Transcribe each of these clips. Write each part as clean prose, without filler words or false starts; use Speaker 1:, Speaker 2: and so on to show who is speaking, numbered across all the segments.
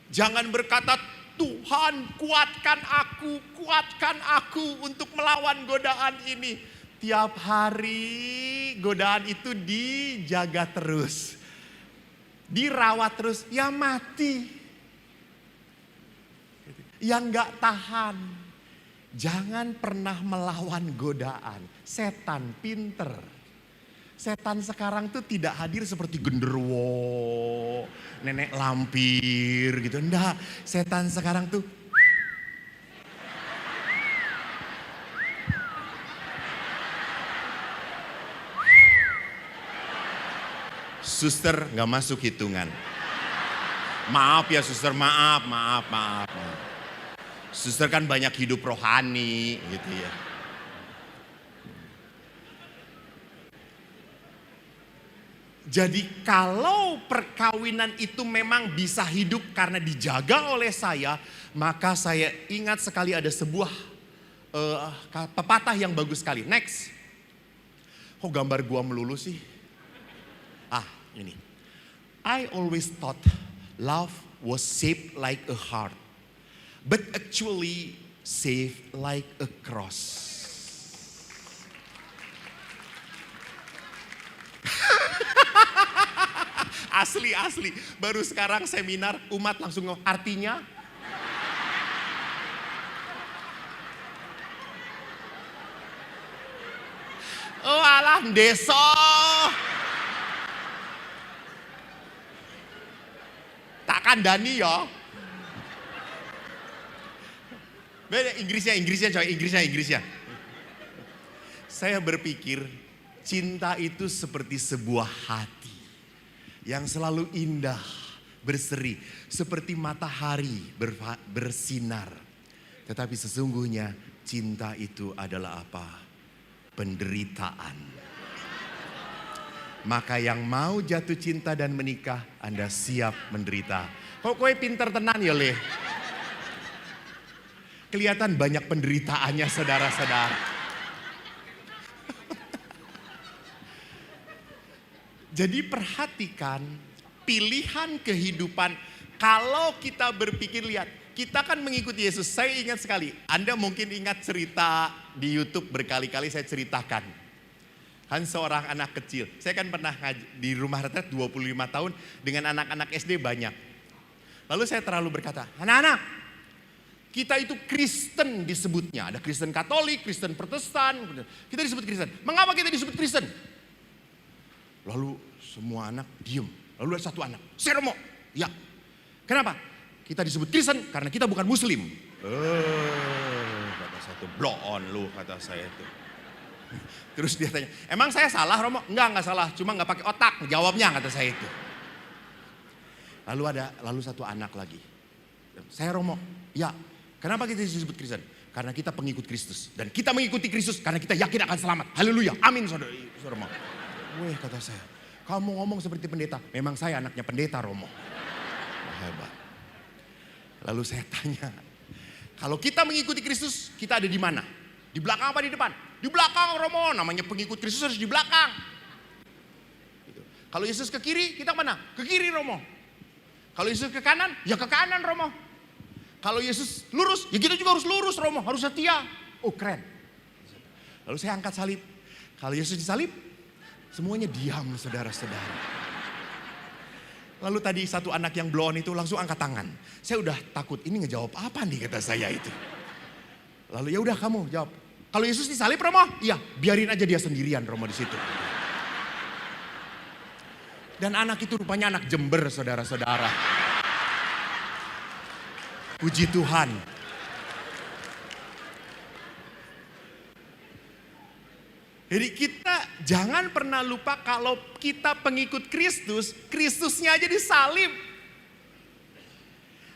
Speaker 1: Jangan berkata, Tuhan kuatkan aku untuk melawan godaan ini. Tiap hari godaan itu dijaga terus. Dirawat terus, ya mati. Yang gak tahan. Jangan pernah melawan godaan. Setan pinter. Setan sekarang tuh tidak hadir seperti genderuwo, nenek lampir gitu. Enggak, setan sekarang tuh suster gak masuk hitungan. Maaf ya suster, maaf. Suster kan banyak hidup rohani gitu ya. Jadi kalau perkawinan itu memang bisa hidup karena dijaga oleh saya, maka saya ingat sekali ada sebuah pepatah yang bagus sekali. Next. Kok gambar gua melulu sih? Ini. I always thought love was shaped like a heart, but actually shaped like a cross. Asli. Baru sekarang seminar umat langsung artinya. Oh alah deso. Takkan Dani ya. Beda Inggrisnya coy, Inggrisnya. Saya berpikir cinta itu seperti sebuah hati yang selalu indah, berseri, seperti matahari bersinar. Tetapi sesungguhnya cinta itu adalah apa? Penderitaan. Maka yang mau jatuh cinta dan menikah, Anda siap menderita. Kok kowe pinter tenan ya Le? Kelihatan banyak penderitaannya saudara-saudara. Jadi perhatikan pilihan kehidupan. Kalau kita berpikir, lihat, kita kan mengikuti Yesus. Saya ingat sekali, Anda mungkin ingat cerita di YouTube berkali-kali saya ceritakan. Kan seorang anak kecil, saya kan pernah di rumah retret 25 tahun dengan anak-anak SD banyak. Lalu saya terlalu berkata, anak-anak, kita itu Kristen disebutnya. Ada Kristen Katolik, Kristen Protestan, kita disebut Kristen. Mengapa kita disebut Kristen? Lalu semua anak diem. Lalu ada satu anak, saya Romo. Ya, kenapa? Kita disebut Kristen karena kita bukan Muslim. Kata satu, blow on lu, kata saya itu. Terus dia tanya, emang saya salah Romo? Enggak salah, cuma enggak pakai otak jawabnya, kata saya itu. Lalu satu anak lagi, saya Romo. Ya, kenapa kita disebut Kristen? Karena kita pengikut Kristus. Dan kita mengikuti Kristus karena kita yakin akan selamat. Haleluya, amin saudara Romo. Weh, kata saya, kamu ngomong seperti pendeta. Memang saya anaknya pendeta Romo. Hebat. Lalu saya tanya, kalau kita mengikuti Kristus, kita ada di mana? Di belakang apa di depan? Di belakang Romo, namanya pengikut Kristus harus di belakang. Gitu. Kalau Yesus ke kiri, kita mana? Ke kiri Romo. Kalau Yesus ke kanan, ya ke kanan Romo. Kalau Yesus lurus, ya kita juga harus lurus Romo, harus setia. Oh keren. Lalu saya angkat salib. Kalau Yesus disalib, semuanya diam saudara-saudara. Lalu tadi satu anak yang blow on itu langsung angkat tangan. Saya udah takut, ini ngejawab apa nih kata saya itu. Lalu ya udah kamu jawab. Kalau Yesus disalib Romo? Iya, biarin aja dia sendirian Romo di situ. Dan anak itu rupanya anak Jember saudara-saudara. Puji Tuhan. Jadi kita jangan pernah lupa kalau kita pengikut Kristus, Kristusnya aja disalib.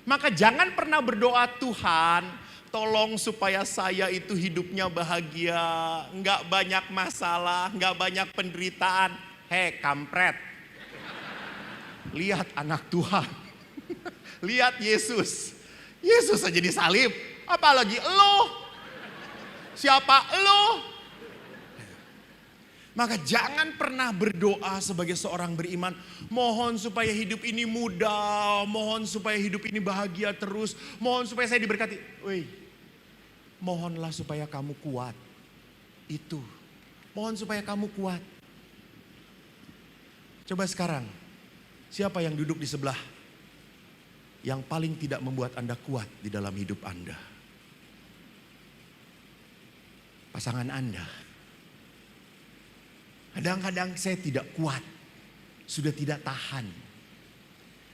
Speaker 1: Maka jangan pernah berdoa, Tuhan tolong supaya saya itu hidupnya bahagia, enggak banyak masalah, enggak banyak penderitaan. Hei kampret, lihat anak Tuhan, lihat Yesus. Yesus aja disalib, apalagi elo. Siapa elo? Maka jangan pernah berdoa sebagai seorang beriman, mohon supaya hidup ini mudah, mohon supaya hidup ini bahagia terus, mohon supaya saya diberkati. Woi, mohonlah supaya kamu kuat. Itu, mohon supaya kamu kuat. Coba sekarang, siapa yang duduk di sebelah yang paling tidak membuat Anda kuat di dalam hidup Anda? Pasangan Anda. Kadang-kadang saya tidak kuat, sudah tidak tahan,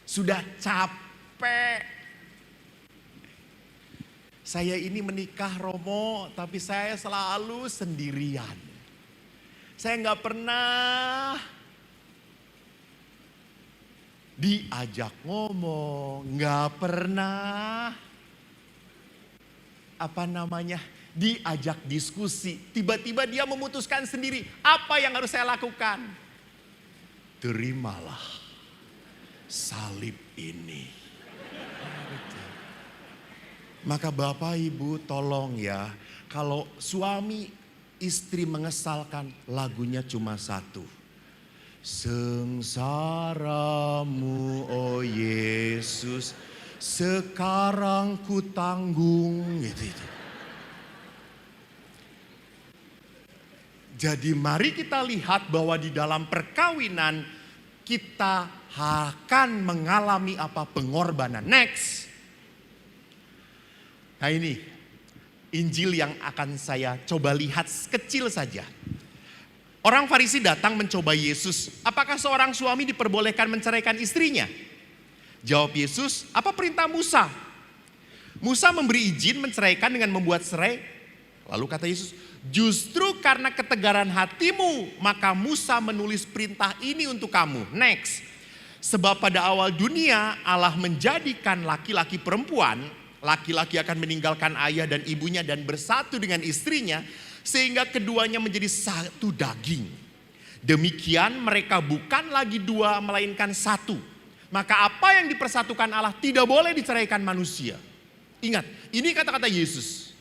Speaker 1: sudah capek. Saya ini menikah Romo, tapi saya selalu sendirian. Saya nggak pernah diajak ngomong, nggak pernah diajak diskusi. Tiba-tiba dia memutuskan sendiri, apa yang harus saya lakukan? Terimalah salib ini. Maka Bapak Ibu tolong ya, kalau suami istri mengesalkan, lagunya cuma satu. Sengsaramu oh Yesus, sekarang ku tanggung, gitu. Jadi mari kita lihat bahwa di dalam perkawinan kita akan mengalami pengorbanan. Next. Nah ini Injil yang akan saya coba lihat kecil saja. Orang Farisi datang mencoba Yesus, apakah seorang suami diperbolehkan menceraikan istrinya? Jawab Yesus, apa perintah Musa? Musa memberi izin menceraikan dengan membuat serai. Lalu kata Yesus, justru karena ketegaran hatimu, maka Musa menulis perintah ini untuk kamu. Next. Sebab pada awal dunia Allah menjadikan laki-laki perempuan, laki-laki akan meninggalkan ayah dan ibunya dan bersatu dengan istrinya, sehingga keduanya menjadi satu daging. Demikian mereka bukan lagi dua melainkan satu. Maka apa yang dipersatukan Allah tidak boleh diceraikan manusia. Ingat, ini kata-kata Yesus.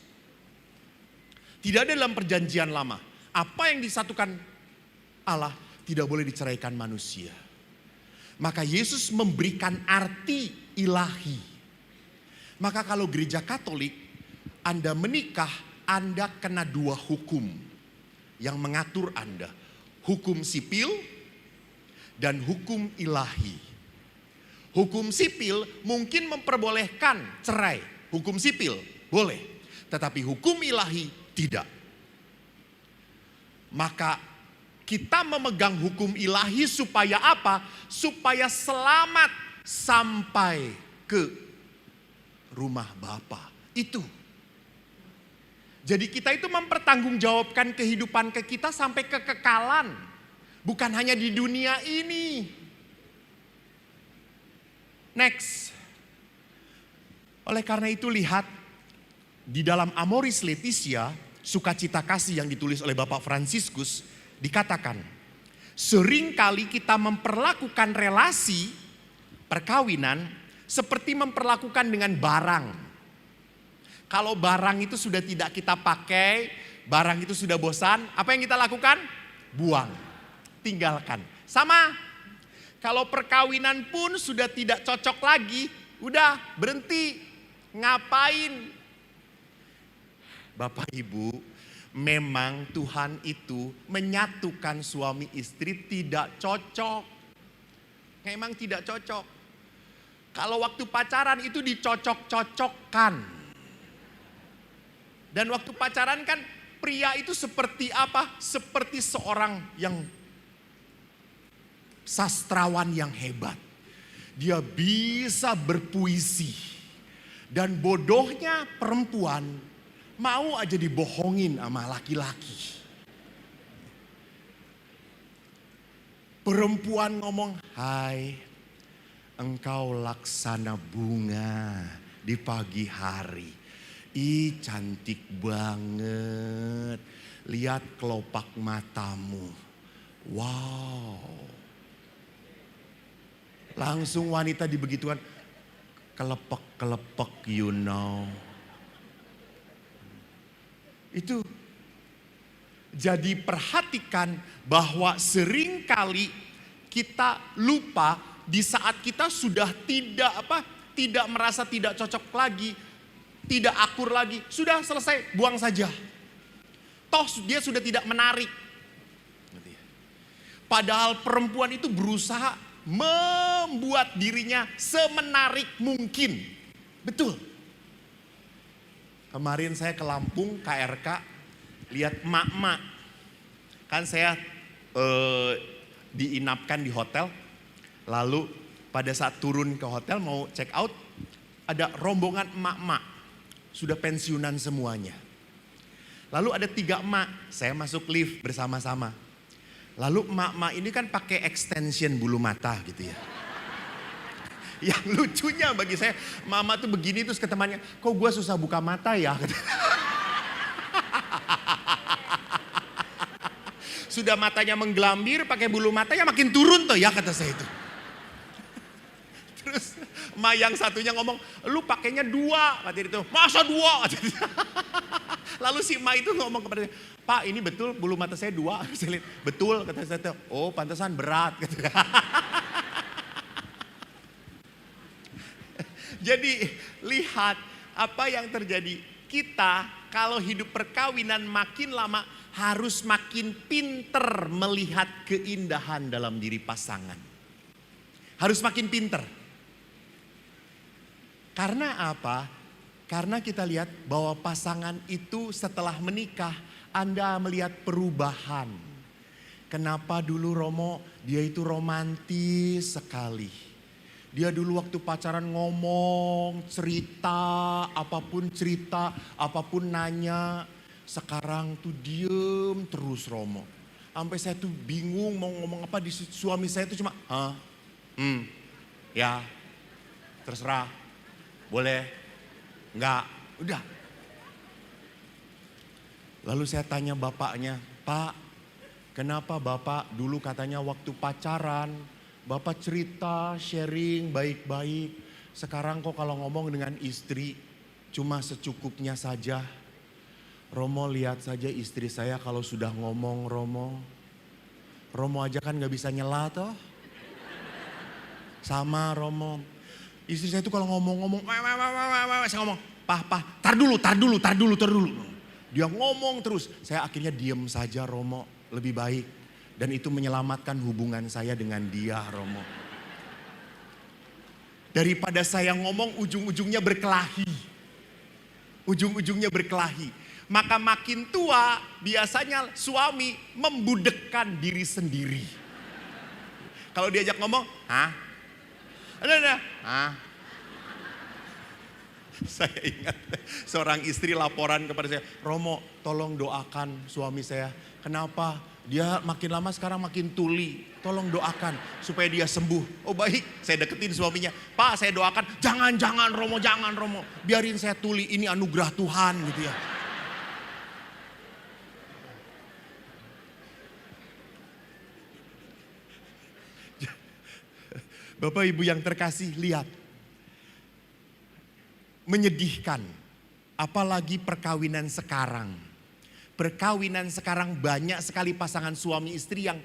Speaker 1: Tidak ada dalam perjanjian lama. Apa yang disatukan Allah tidak boleh diceraikan manusia. Maka Yesus memberikan arti ilahi. Maka kalau gereja Katolik, Anda menikah, Anda kena dua hukum yang mengatur Anda. Hukum sipil dan hukum ilahi. Hukum sipil mungkin memperbolehkan cerai. Hukum sipil boleh. Tetapi hukum ilahi tidak. Maka kita memegang hukum ilahi supaya apa? Supaya selamat sampai ke rumah Bapa. Itu. Jadi kita itu mempertanggungjawabkan kehidupan kita sampai kekekalan. Bukan hanya di dunia ini. Next. Oleh karena itu lihat di dalam Amoris Laetitia, sukacita kasih yang ditulis oleh Bapak Fransiskus, dikatakan, seringkali kita memperlakukan relasi perkawinan seperti memperlakukan dengan barang. Kalau barang itu sudah tidak kita pakai, barang itu sudah bosan, apa yang kita lakukan? Buang, tinggalkan. Sama, kalau perkawinan pun sudah tidak cocok lagi, udah berhenti. Ngapain? Bapak Ibu, memang Tuhan itu menyatukan suami istri tidak cocok. Memang tidak cocok. Kalau waktu pacaran itu dicocok-cocokkan. Dan waktu pacaran kan pria itu seperti apa? Seperti seorang yang sastrawan yang hebat. Dia bisa berpuisi. Dan bodohnya perempuan mau aja dibohongin sama laki-laki. Perempuan ngomong, hai, engkau laksana bunga di pagi hari. Ih, cantik banget. Lihat kelopak matamu. Wow. Langsung wanita dibegituan. Kelepek-kelepek, you know. Itu. Jadi perhatikan bahwa seringkali kita lupa di saat kita sudah tidak merasa tidak cocok lagi, tidak akur lagi, sudah selesai, buang saja. Toh dia sudah tidak menarik. Padahal perempuan itu berusaha membuat dirinya semenarik mungkin. Betul. Kemarin saya ke Lampung, KRK, lihat emak-emak. Kan saya diinapkan di hotel. Lalu pada saat turun ke hotel mau check out, ada rombongan emak-emak. Sudah pensiunan semuanya. Lalu ada 3 emak, saya masuk lift bersama-sama. Lalu emak-emak ini kan pakai extension bulu mata gitu ya. Yang lucunya bagi saya, mama tuh begini terus ke temannya, kok gue susah buka mata ya? Sudah matanya menggelambir, pakai bulu matanya makin turun tuh ya, kata saya itu. Terus emak yang satunya ngomong, lu pakainya 2, kata itu. Masa 2? Lalu si emak itu ngomong kepada saya, Pak ini betul bulu mata saya 2. Saya lihat, betul, kata saya. Oh pantesan berat. Jadi lihat apa yang terjadi. Kita kalau hidup perkawinan makin lama harus makin pinter melihat keindahan dalam diri pasangan. Harus makin pinter. Karena apa? Karena kita lihat bahwa pasangan itu setelah menikah, Anda melihat perubahan. Kenapa dulu Romo, dia itu romantis sekali. Dia dulu waktu pacaran ngomong, cerita, apapun nanya. Sekarang tuh diem terus Romo. Sampai saya tuh bingung mau ngomong apa, di suami saya tuh cuma, ya, terserah, boleh. Enggak, udah. Lalu saya tanya bapaknya, Pak, kenapa Bapak dulu katanya waktu pacaran, Bapak cerita, sharing baik-baik. Sekarang kok kalau ngomong dengan istri, cuma secukupnya saja. Romo lihat saja istri saya kalau sudah ngomong Romo aja kan gak bisa nyela toh. Sama Romo. Istri saya itu kalau ngomong-ngomong, saya ngomong, Pah, tar dulu. Dia ngomong terus, saya akhirnya diem saja Romo, lebih baik. Dan itu menyelamatkan hubungan saya dengan dia Romo. Daripada saya ngomong ujung-ujungnya berkelahi. Maka makin tua biasanya suami membudekkan diri sendiri. Kalau diajak ngomong, Saya ingat seorang istri laporan kepada saya, Romo tolong doakan suami saya. Kenapa? Dia makin lama sekarang makin tuli. Tolong doakan supaya dia sembuh. Oh baik, saya deketin suaminya. Pak saya doakan, jangan Romo. Biarin saya tuli, ini anugerah Tuhan gitu ya. Bapak Ibu yang terkasih, lihat. Menyedihkan, apalagi perkawinan sekarang. Perkawinan sekarang banyak sekali pasangan suami istri yang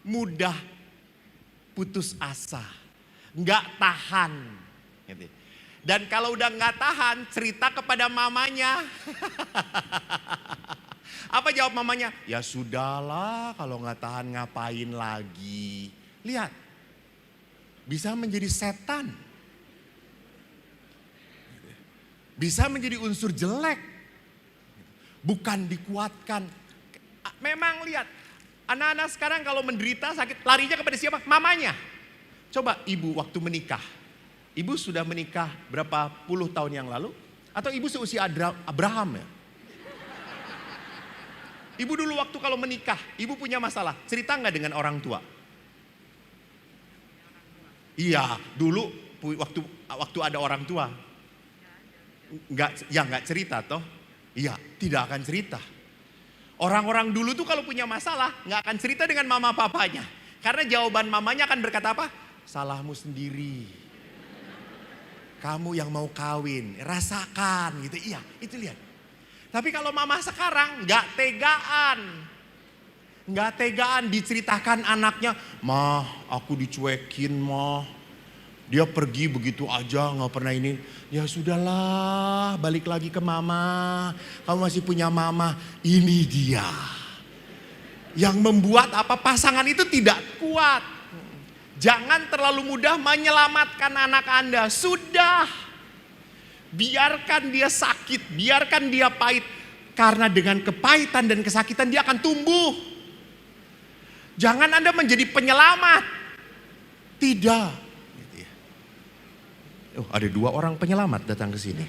Speaker 1: mudah putus asa, nggak tahan. Dan kalau udah nggak tahan, cerita kepada mamanya. Apa jawab mamanya? Ya sudahlah, kalau nggak tahan ngapain lagi. Lihat, bisa menjadi setan. Bisa menjadi unsur jelek. Bukan dikuatkan. Memang lihat, anak-anak sekarang kalau menderita sakit, larinya kepada siapa? Mamanya. Coba ibu waktu menikah. Ibu sudah menikah berapa puluh tahun yang lalu? Atau ibu seusia Abraham ya? Ibu dulu waktu kalau menikah, ibu punya masalah. Cerita nggak dengan orang tua? Iya, dulu waktu ada orang tua. Nggak cerita toh? Iya, tidak akan cerita. Orang-orang dulu tuh kalau punya masalah nggak akan cerita dengan mama papanya. Karena jawaban mamanya akan berkata apa? Salahmu sendiri. Kamu yang mau kawin, rasakan gitu. Iya, itu lihat. Tapi kalau mama sekarang nggak tegaan. Nggak tegaan diceritakan anaknya, "Mah, aku dicuekin, mah. Dia pergi begitu aja, nggak pernah ini." Ya sudahlah, balik lagi ke mama. Kamu masih punya mama. Ini dia. Yang membuat pasangan itu tidak kuat. Jangan terlalu mudah menyelamatkan anak Anda. Sudah. Biarkan dia sakit, biarkan dia pahit. Karena dengan kepahitan dan kesakitan dia akan tumbuh. Jangan Anda menjadi penyelamat. Tidak. Oh, ada 2 orang penyelamat datang ke sini.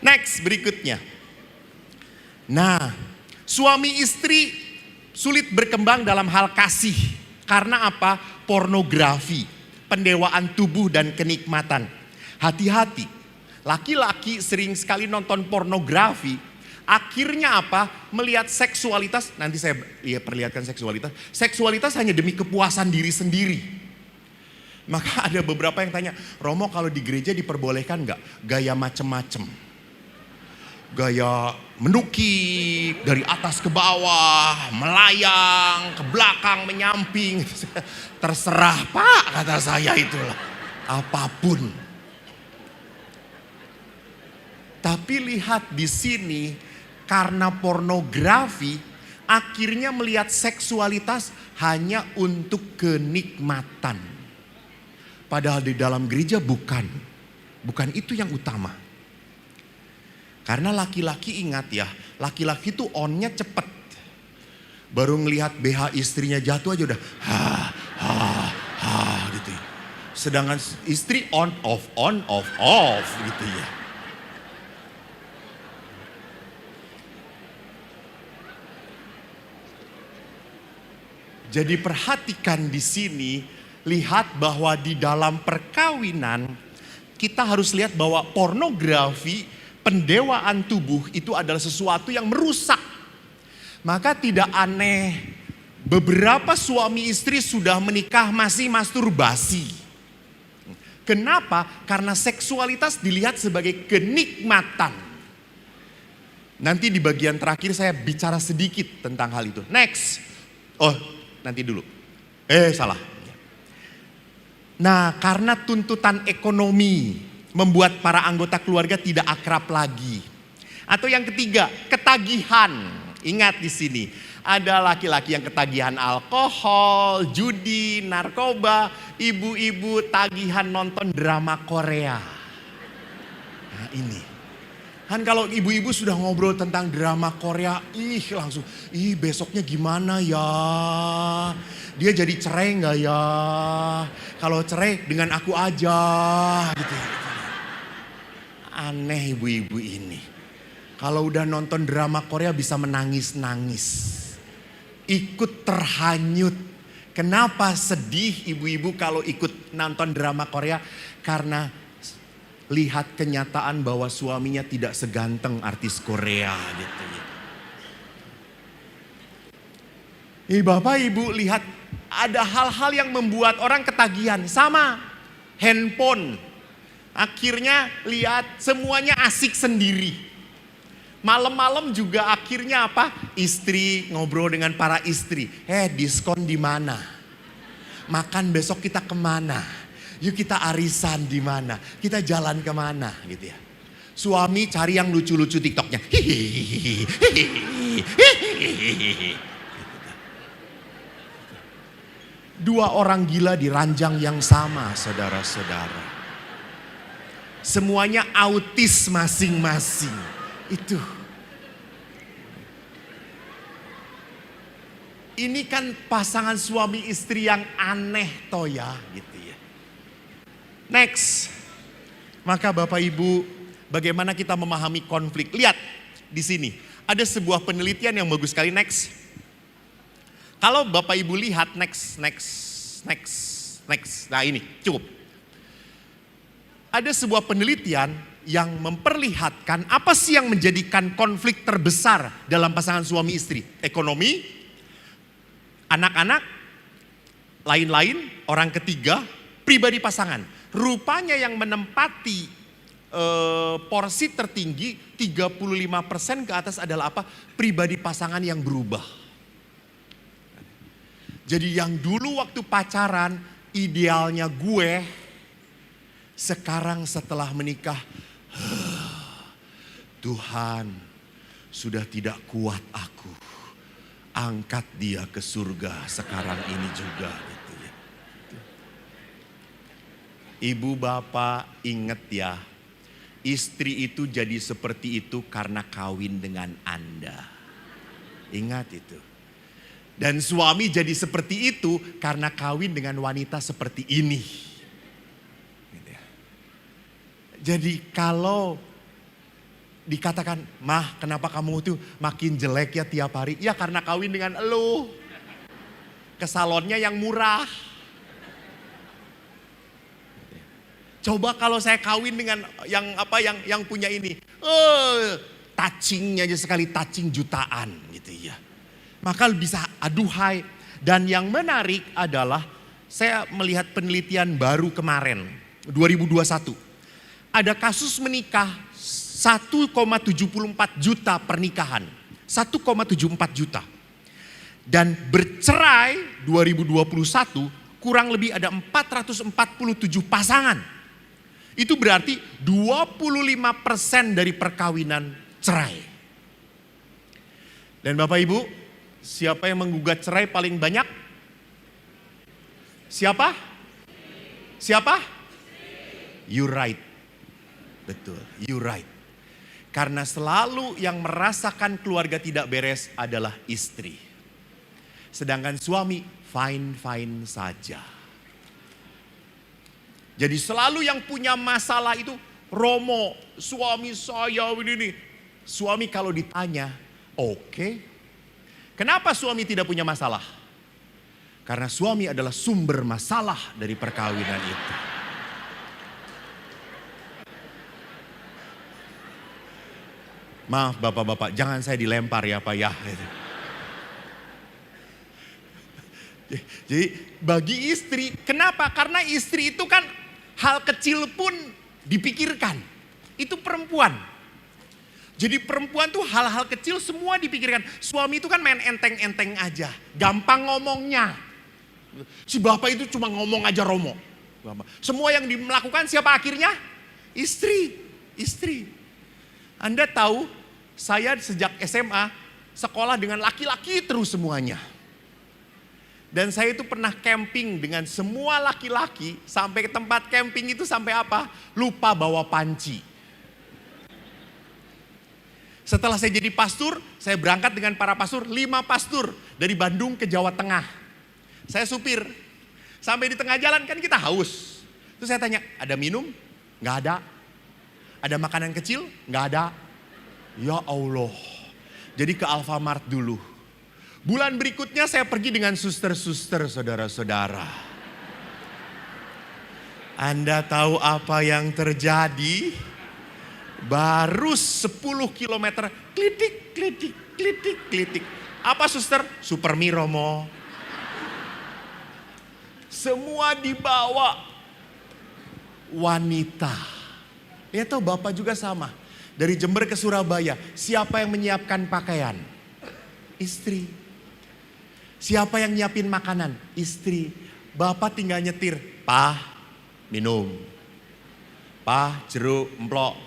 Speaker 1: Next, berikutnya. Nah, suami istri sulit berkembang dalam hal kasih. Karena apa? Pornografi, pendewaan tubuh dan kenikmatan. Hati-hati, laki-laki sering sekali nonton pornografi. Akhirnya apa? Melihat seksualitas, nanti saya perlihatkan seksualitas. Seksualitas hanya demi kepuasan diri sendiri. Maka ada beberapa yang tanya, "Romo, kalau di gereja diperbolehkan nggak gaya macem-macem? Gaya menukik dari atas ke bawah, melayang, ke belakang, menyamping." Terserah Pak, kata saya itulah. Apapun. Tapi lihat di sini, karena pornografi, akhirnya melihat seksualitas hanya untuk kenikmatan. Padahal di dalam gereja bukan itu yang utama. Karena laki-laki ingat ya, laki-laki itu on-nya cepet. Baru ngelihat BH istrinya jatuh aja udah gitu ya. Sedangkan istri on off gitu ya. Jadi perhatikan di sini, lihat bahwa di dalam perkawinan kita harus lihat bahwa pornografi, pendewaan tubuh itu adalah sesuatu yang merusak. Maka tidak aneh beberapa suami istri sudah menikah masih masturbasi. Kenapa? Karena seksualitas dilihat sebagai kenikmatan. Nanti di bagian terakhir saya bicara sedikit tentang hal itu. Next. Oh, nanti dulu. Salah. Nah, karena tuntutan ekonomi membuat para anggota keluarga tidak akrab lagi. Atau yang ketiga, ketagihan. Ingat di sini, ada laki-laki yang ketagihan alkohol, judi, narkoba, ibu-ibu tagihan nonton drama Korea. Nah, ini. Kan kalau ibu-ibu sudah ngobrol tentang drama Korea, langsung, besoknya gimana ya? Dia jadi cerai nggak ya? Kalau cerai dengan aku aja, gitu. Aneh ibu-ibu ini. Kalau udah nonton drama Korea bisa menangis-nangis, ikut terhanyut. Kenapa sedih ibu-ibu kalau ikut nonton drama Korea? Karena lihat kenyataan bahwa suaminya tidak seganteng artis Korea gitu ya. Bapak Ibu lihat ada hal-hal yang membuat orang ketagihan. Sama handphone. Akhirnya lihat semuanya asik sendiri. Malam-malam juga akhirnya apa? Istri ngobrol dengan para istri. Diskon di mana? Makan besok kita kemana? Yuk kita arisan di mana? Kita jalan kemana gitu ya. Suami cari yang lucu-lucu TikToknya. Dua orang gila di ranjang yang sama, saudara-saudara. Semuanya autis masing-masing. Itu. Ini kan pasangan suami istri yang aneh toh ya gitu ya. Next. Maka Bapak Ibu, bagaimana kita memahami konflik? Lihat di sini. Ada sebuah penelitian yang bagus sekali. Next. Kalau Bapak Ibu lihat next. Nah ini cukup. Ada sebuah penelitian yang memperlihatkan apa sih yang menjadikan konflik terbesar dalam pasangan suami istri. Ekonomi, anak-anak, lain-lain, orang ketiga, pribadi pasangan. Rupanya yang menempati porsi tertinggi 35% ke atas adalah apa? Pribadi pasangan yang berubah. Jadi yang dulu waktu pacaran idealnya gue, sekarang setelah menikah, Tuhan sudah tidak kuat aku. Angkat dia ke surga sekarang ini juga. Gitu ya. Ibu bapak ingat ya, istri itu jadi seperti itu karena kawin dengan Anda. Ingat itu. Dan suami jadi seperti itu karena kawin dengan wanita seperti ini. Gitu ya. Jadi kalau dikatakan, mah kenapa kamu tuh makin jelek ya tiap hari? Ya karena kawin dengan elu. Ke salonnya yang murah. Coba kalau saya kawin dengan yang punya ini. Touchingnya aja sekali touching jutaan gitu ya. Maka bisa aduhai. Dan yang menarik adalah saya melihat penelitian baru kemarin 2021. Ada kasus menikah 1,74 juta pernikahan. 1,74 juta. Dan bercerai 2021 kurang lebih ada 447 pasangan. Itu berarti 25% dari perkawinan cerai. Dan Bapak Ibu, siapa yang menggugat cerai paling banyak? Siapa? Siapa? You right. Betul, you right. Karena selalu yang merasakan keluarga tidak beres adalah istri. Sedangkan suami fine-fine saja. Jadi selalu yang punya masalah itu Romo, suami saya begini. Suami kalau ditanya, oke. Kenapa suami tidak punya masalah? Karena suami adalah sumber masalah dari perkawinan itu. Maaf bapak-bapak, jangan saya dilempar ya Pak ya. Jadi bagi istri, kenapa? Karena istri itu kan hal kecil pun dipikirkan. Itu perempuan. Jadi perempuan tuh hal-hal kecil semua dipikirkan. Suami itu kan main enteng-enteng aja. Gampang ngomongnya. Si bapak itu cuma ngomong aja Romo. Semua yang melakukan siapa akhirnya? Istri. Anda tahu, saya sejak SMA sekolah dengan laki-laki terus semuanya. Dan saya itu pernah camping dengan semua laki-laki, sampai ke tempat camping itu sampai apa? Lupa bawa panci. Setelah saya jadi pastor, saya berangkat dengan para pastor, 5 pastor dari Bandung ke Jawa Tengah. Saya supir. Sampai di tengah jalan kan kita haus. Terus saya tanya, ada minum? Nggak ada. Ada makanan kecil? Nggak ada. Ya Allah. Jadi ke Alfamart dulu. Bulan berikutnya saya pergi dengan suster-suster, saudara-saudara. Anda tahu apa yang terjadi? Baru 10 kilometer, klitik. Apa suster? Super mie Romo. Semua dibawa wanita. Ya tahu bapak juga sama. Dari Jember ke Surabaya, siapa yang menyiapkan pakaian? Istri. Siapa yang nyiapin makanan? Istri. Bapak tinggal nyetir. Pah, minum. Pah, jeruk, emplok.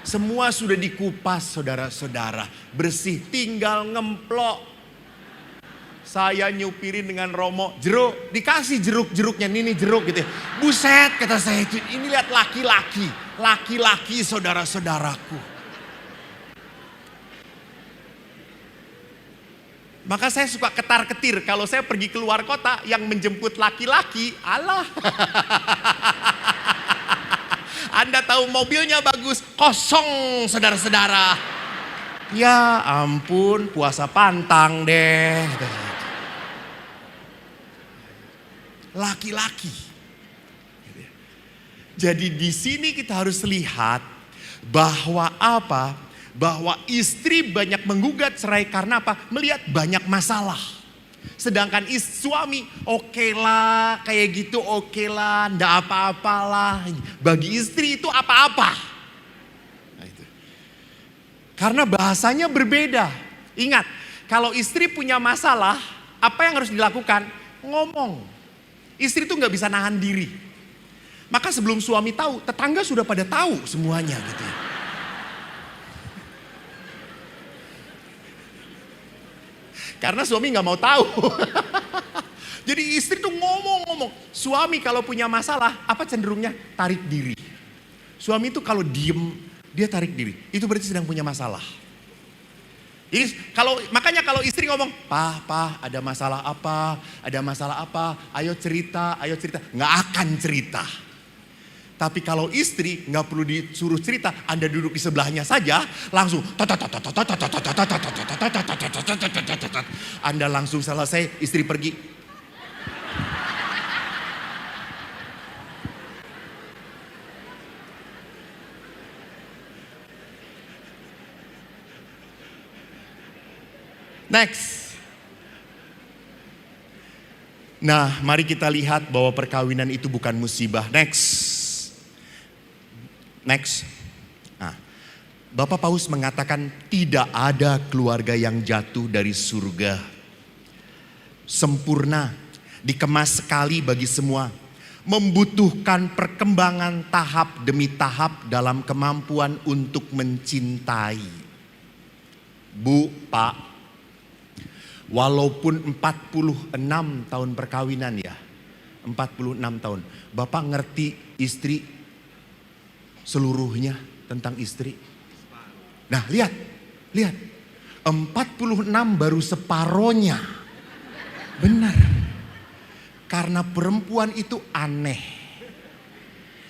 Speaker 1: Semua sudah dikupas saudara-saudara. Bersih, tinggal ngemplok. Saya nyupirin dengan Romo, jeruk, dikasih jeruk-jeruknya, ini jeruk gitu ya. Buset kata saya, ini lihat laki-laki saudara-saudaraku. Maka saya suka ketar-ketir kalau saya pergi keluar kota yang menjemput laki-laki, Allah. Anda tahu mobilnya bagus, kosong saudara-saudara. Ya ampun, puasa pantang deh. Laki-laki. Jadi di sini kita harus lihat bahwa apa? Bahwa istri banyak menggugat cerai karena apa? Melihat banyak masalah. Sedangkan suami, oke lah, kayak gitu oke lah, ndak apa-apalah. Bagi istri itu apa-apa. Nah, itu. Karena bahasanya berbeda. Ingat, kalau istri punya masalah, apa yang harus dilakukan? Ngomong. Istri itu nggak bisa nahan diri. Maka sebelum suami tahu, tetangga sudah pada tahu semuanya gitu ya. Karena suami nggak mau tahu. Jadi istri tuh ngomong-ngomong. Suami kalau punya masalah, apa cenderungnya? Tarik diri. Suami itu kalau diem, dia tarik diri. Itu berarti sedang punya masalah. Jadi makanya kalau istri ngomong, "Pah, ada masalah apa? Ada masalah apa? Ayo cerita, ayo cerita." Nggak akan cerita. Tapi kalau istri nggak perlu disuruh cerita, Anda duduk di sebelahnya saja, langsung Anda langsung selesai, istri pergi. Next. Nah, mari kita lihat bahwa perkawinan itu bukan musibah. Next. Nah, Bapak Paus mengatakan tidak ada keluarga yang jatuh dari surga. Sempurna, dikemas sekali bagi semua. Membutuhkan perkembangan tahap demi tahap dalam kemampuan untuk mencintai. Bu, Pak, walaupun 46 tahun perkawinan ya, 46 tahun. Bapak ngerti istri seluruhnya tentang istri. Nah lihat, 46 baru separohnya. Benar. Karena perempuan itu aneh.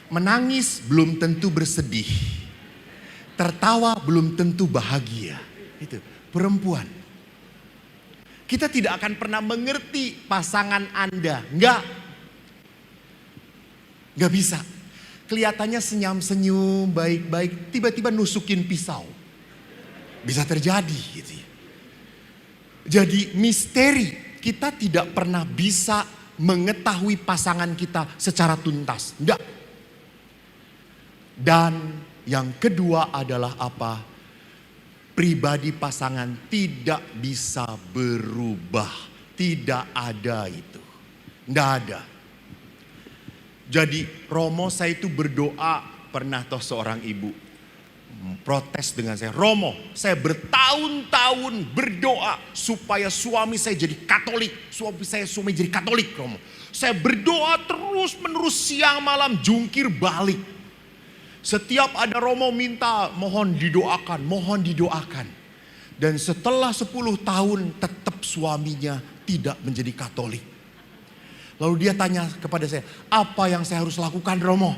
Speaker 1: Menangis belum tentu bersedih. Tertawa belum tentu bahagia. Itu perempuan. Kita tidak akan pernah mengerti pasangan Anda. Enggak bisa. Kelihatannya senyum-senyum, baik-baik, tiba-tiba nusukin pisau. Bisa terjadi gitu ya. Jadi misteri, kita tidak pernah bisa mengetahui pasangan kita secara tuntas. Enggak. Dan yang kedua adalah apa? Pribadi pasangan tidak bisa berubah. Tidak ada itu. Enggak ada. Jadi Romo saya itu berdoa, pernah toh seorang ibu protes dengan saya, "Romo, saya bertahun-tahun berdoa supaya suami saya jadi Katolik, suami jadi Katolik, Romo. Saya berdoa terus menerus siang malam jungkir balik. Setiap ada Romo minta mohon didoakan. Dan setelah 10 tahun tetap suaminya tidak menjadi Katolik. Lalu dia tanya kepada saya, apa yang saya harus lakukan, Romo?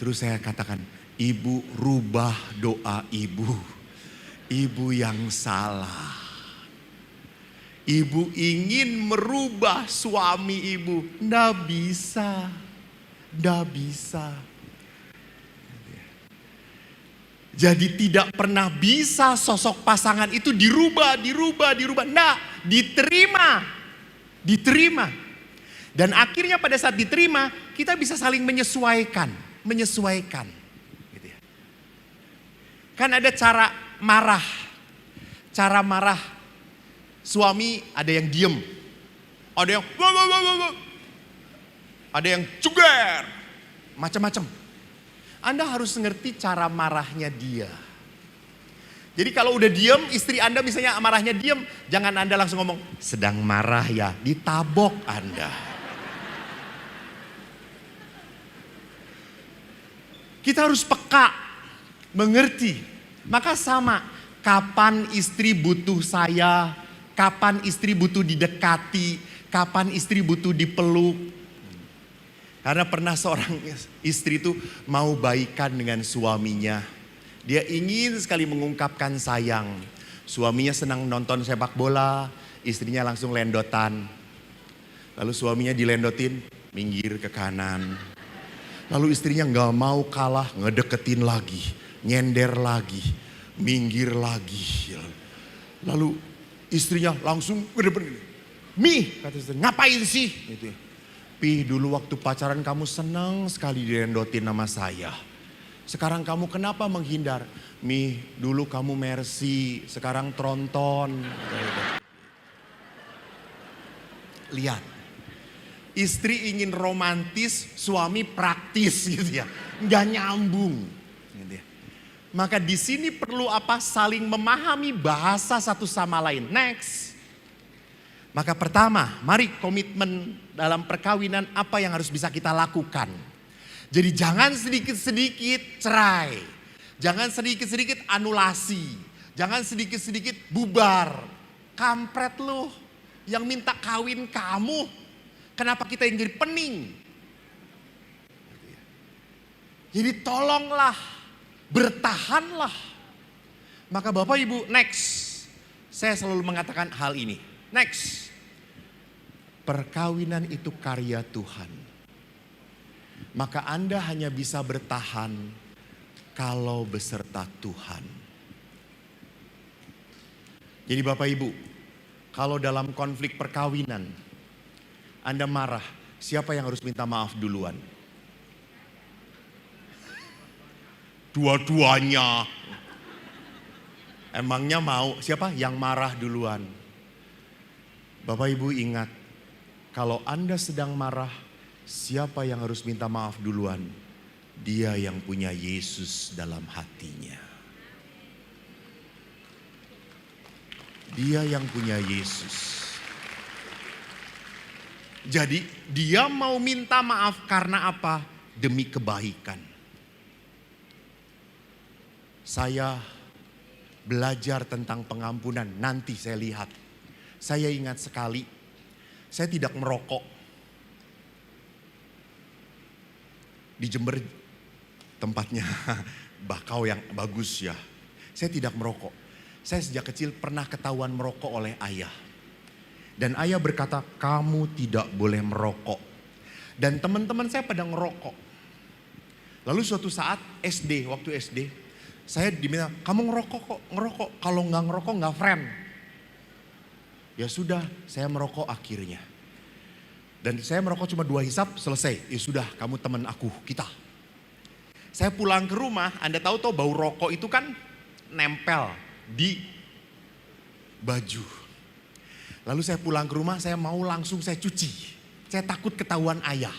Speaker 1: Terus saya katakan, ibu rubah doa ibu. Ibu yang salah. Ibu ingin merubah suami ibu. Nggak bisa. Jadi tidak pernah bisa sosok pasangan itu dirubah. Nggak, diterima. Dan akhirnya pada saat diterima, kita bisa saling menyesuaikan. Gitu ya. Kan ada cara marah. Suami ada yang diem. Ada yang cuger. Macam-macam. Anda harus ngerti cara marahnya dia. Jadi kalau udah diem, istri Anda misalnya marahnya diem, jangan Anda langsung ngomong, sedang marah ya, ditabok Anda. Kita harus peka, mengerti. Maka sama, kapan istri butuh saya, kapan istri butuh didekati, kapan istri butuh dipeluk. Karena pernah seorang istri itu mau baikan dengan suaminya. Dia ingin sekali mengungkapkan sayang. Suaminya senang nonton sepak bola, istrinya langsung lendotan. Lalu suaminya dilendotin, minggir ke kanan. Lalu istrinya gak mau kalah, ngedeketin lagi, nyender lagi, minggir lagi. Lalu istrinya langsung ke depan. Mi, kata istri, ngapain sih? Gitu ya. Pi, dulu waktu pacaran kamu senang sekali direndotin nama saya. Sekarang kamu kenapa menghindar? Mi, dulu kamu mercy, sekarang tronton. Lihat, istri ingin romantis, suami praktis gitu ya. Nggak nyambung. Gitu ya. Maka di sini perlu apa? Saling memahami bahasa satu sama lain. Next. Maka pertama, mari komitmen dalam perkawinan apa yang harus bisa kita lakukan. Jadi jangan sedikit-sedikit cerai. Jangan sedikit-sedikit anulasi. Jangan sedikit-sedikit bubar. Kampret lu yang minta kawin kamu. Kenapa kita yang jadi pening? Jadi tolonglah, bertahanlah. Maka Bapak Ibu, next. Saya selalu mengatakan hal ini. Next. Perkawinan itu karya Tuhan. Maka Anda hanya bisa bertahan kalau beserta Tuhan. Jadi Bapak Ibu, kalau dalam konflik perkawinan Anda marah, siapa yang harus minta maaf duluan? Dua-duanya. Emangnya mau siapa yang marah duluan? Bapak Ibu ingat, kalau Anda sedang marah, siapa yang harus minta maaf duluan? Dia yang punya Yesus dalam hatinya. Dia yang punya Yesus. Jadi dia mau minta maaf karena apa? Demi kebaikan. Saya belajar tentang pengampunan, nanti saya lihat. Saya ingat sekali, saya tidak merokok. Di Jember tempatnya bakau yang bagus ya. Saya tidak merokok. Saya sejak kecil pernah ketahuan merokok oleh ayah. Dan ayah berkata, kamu tidak boleh merokok. Dan teman-teman saya pada ngerokok. Lalu suatu saat waktu SD, saya diminta, kamu ngerokok kok, ngerokok. Kalau nggak ngerokok nggak friend. Ya sudah, saya merokok akhirnya. Dan saya merokok cuma 2 hisap, selesai. Ya sudah, kamu teman aku, kita. Saya pulang ke rumah, Anda tahu toh bau rokok itu kan nempel di baju. Lalu saya pulang ke rumah, saya mau langsung saya cuci. Saya takut ketahuan ayah.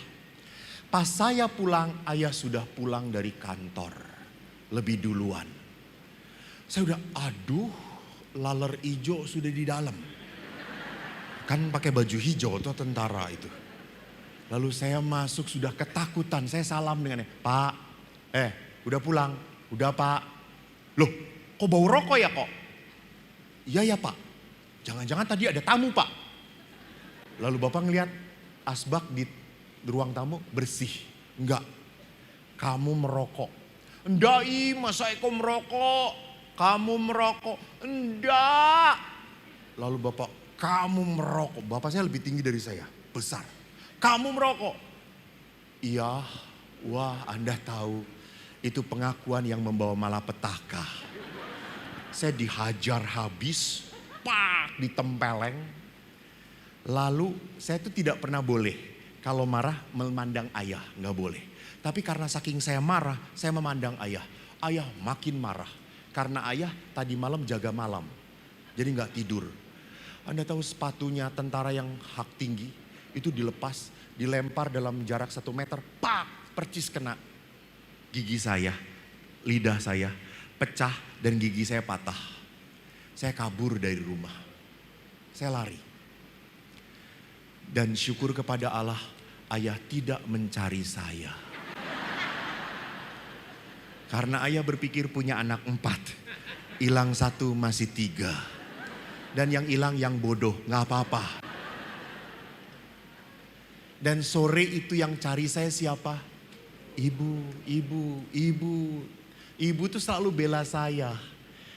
Speaker 1: Pas saya pulang, ayah sudah pulang dari kantor. Lebih duluan. Saya udah, aduh, laler ijo sudah di dalam. Kan pakai baju hijau tuh tentara itu. Lalu saya masuk sudah ketakutan. Saya salam dengannya. Pak, udah pulang? Udah Pak. Loh, kok bau rokok ya kok? Iya ya Pak. Jangan-jangan tadi ada tamu Pak. Lalu Bapak ngeliat asbak di ruang tamu bersih. Enggak. Kamu merokok. Enggak masa Eko merokok? Kamu merokok? Enggak. Lalu Bapak, kamu merokok. Bapak saya lebih tinggi dari saya, besar. Kamu merokok? Iya, wah Anda tahu itu pengakuan yang membawa malapetaka. Saya dihajar habis, pak, ditempeleng. Lalu saya itu tidak pernah boleh kalau marah memandang ayah, nggak boleh. Tapi karena saking saya marah, saya memandang ayah. Ayah makin marah karena ayah tadi malam jaga malam, jadi nggak tidur. Anda tahu sepatunya tentara yang hak tinggi itu dilepas, dilempar dalam jarak 1 meter, pak, percis kena gigi saya, lidah saya pecah dan gigi saya patah. Saya kabur dari rumah, saya lari. Dan syukur kepada Allah, ayah tidak mencari saya. Karena ayah berpikir punya anak 4, hilang 1 masih 3. Dan yang hilang yang bodoh, gak apa-apa. Dan sore itu yang cari saya siapa? Ibu. Ibu tuh selalu bela saya.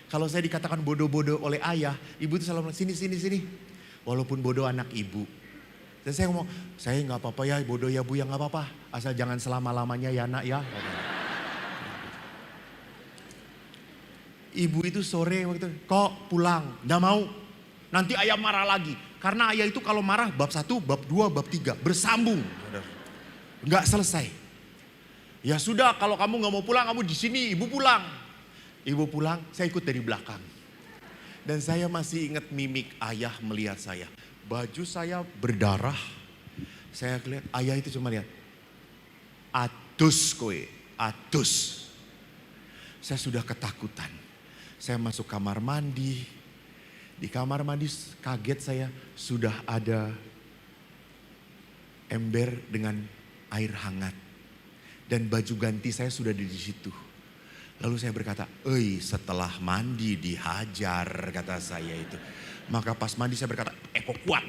Speaker 1: Kalau saya dikatakan bodoh-bodoh oleh ayah, ibu tuh selalu bilang, sini. Walaupun bodoh anak ibu. Dan saya ngomong, saya gak apa-apa ya bodoh ya bu, ya gak apa-apa. Asal jangan selama-lamanya ya nak ya. Ibu itu sore waktu itu, kok pulang? Gak mau. Nanti ayah marah lagi. Karena ayah itu kalau marah bab 1, bab 2, bab 3 bersambung. Enggak selesai. Ya sudah, kalau kamu nggak mau pulang, kamu di sini, ibu pulang. Ibu pulang, saya ikut dari belakang. Dan saya masih ingat mimik ayah melihat saya. Baju saya berdarah. Saya lihat, ayah itu cuma lihat. Atus kowe, atus. Saya sudah ketakutan. Saya masuk kamar mandi. Di kamar mandi kaget saya, sudah ada ember dengan air hangat. Dan baju ganti saya sudah di situ. Lalu saya berkata, setelah mandi dihajar, kata saya itu. Maka pas mandi saya berkata, aku kuat.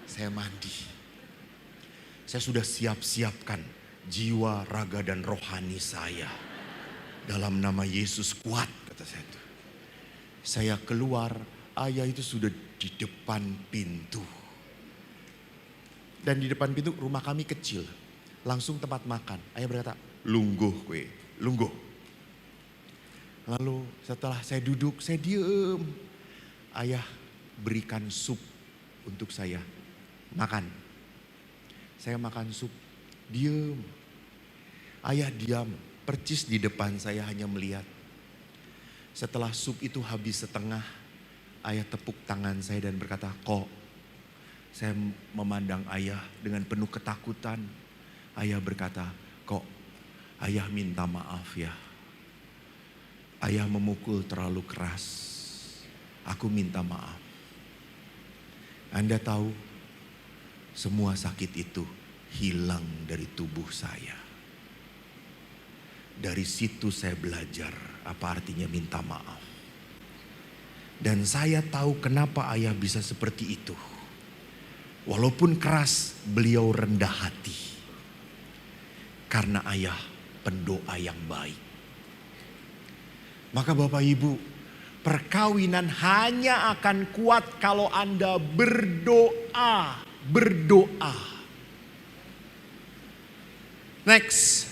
Speaker 1: Saya mandi. Saya sudah siap-siapkan jiwa, raga dan rohani saya. Dalam nama Yesus kuat, kata saya itu. Saya keluar, ayah itu sudah di depan pintu. Dan di depan pintu rumah kami kecil. Langsung tempat makan. Ayah berkata, lungguh kue, lungguh. Lalu setelah saya duduk, saya diem. Ayah berikan sup untuk saya. Makan. Saya makan sup, diem. Ayah diam, percis di depan saya hanya melihat. Setelah sup itu habis setengah, ayah tepuk tangan saya dan berkata, kok. Saya memandang ayah dengan penuh ketakutan. Ayah berkata, kok ayah minta maaf ya. Ayah memukul terlalu keras. Aku minta maaf. Anda tahu, semua sakit itu hilang dari tubuh saya. Dari situ saya belajar apa artinya minta maaf. Dan saya tahu kenapa ayah bisa seperti itu. Walaupun keras, beliau rendah hati. Karena ayah pendoa yang baik. Maka Bapak Ibu, perkawinan hanya akan kuat kalau Anda berdoa. Berdoa. Next.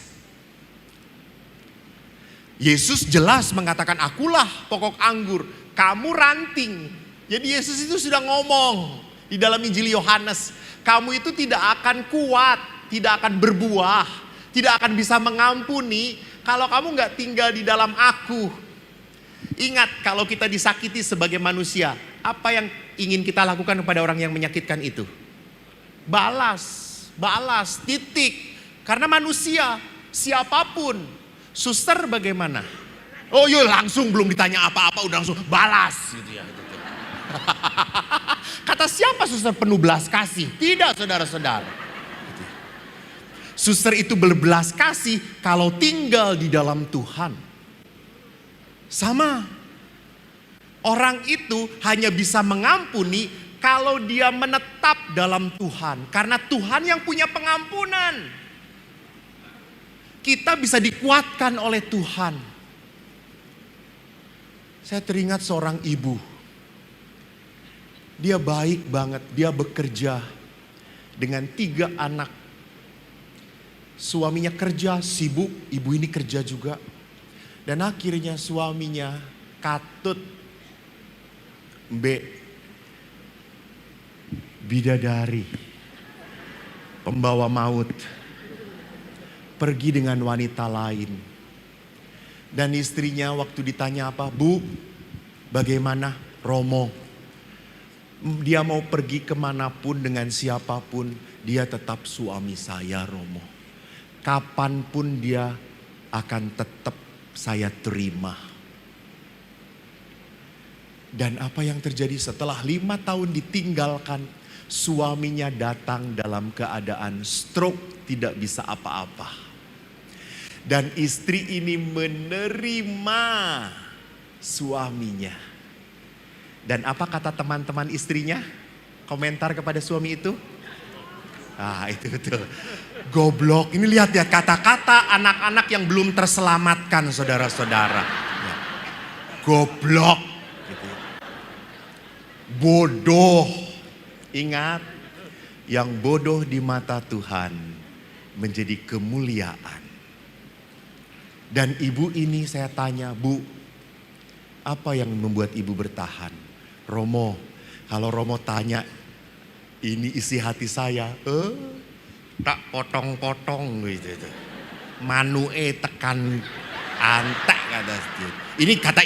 Speaker 1: Yesus jelas mengatakan, akulah pokok anggur, kamu ranting. Jadi Yesus itu sudah ngomong di dalam Injil Yohanes, kamu itu tidak akan kuat, tidak akan berbuah, tidak akan bisa mengampuni kalau kamu nggak tinggal di dalam aku. Ingat, kalau kita disakiti sebagai manusia, apa yang ingin kita lakukan kepada orang yang menyakitkan itu? Balas, titik. Karena manusia, siapapun. Suster bagaimana? Oh yuk langsung belum ditanya apa-apa udah langsung balas gitu ya. Kata siapa suster penuh belas kasih? Tidak saudara-saudara. Suster itu berbelas kasih kalau tinggal di dalam Tuhan. Sama. Orang itu hanya bisa mengampuni kalau dia menetap dalam Tuhan. Karena Tuhan yang punya pengampunan. Kita bisa dikuatkan oleh Tuhan. Saya teringat seorang ibu. Dia baik banget, dia bekerja dengan 3 anak. Suaminya kerja, sibuk, ibu ini kerja juga. Dan akhirnya suaminya katut bidadari, pembawa maut. Pergi dengan wanita lain. Dan istrinya waktu ditanya apa? Bu, bagaimana Romo? Dia mau pergi kemanapun dengan siapapun. Dia tetap suami saya Romo. Kapanpun dia akan tetap saya terima. Dan apa yang terjadi setelah 5 tahun ditinggalkan? Suaminya datang dalam keadaan stroke, tidak bisa apa-apa. Dan istri ini menerima suaminya. Dan apa kata teman-teman istrinya? Komentar kepada suami itu? Itu betul. Goblok. Ini lihat ya kata-kata anak-anak yang belum terselamatkan saudara-saudara. Ya. Goblok. Gitu. Bodoh. Ingat, yang bodoh di mata Tuhan menjadi kemuliaan. Dan ibu ini saya tanya, Bu, apa yang membuat ibu bertahan? Romo, kalau Romo tanya, ini isi hati saya, tak potong-potong gitu. Manue tekan antek kata dia. Ini kata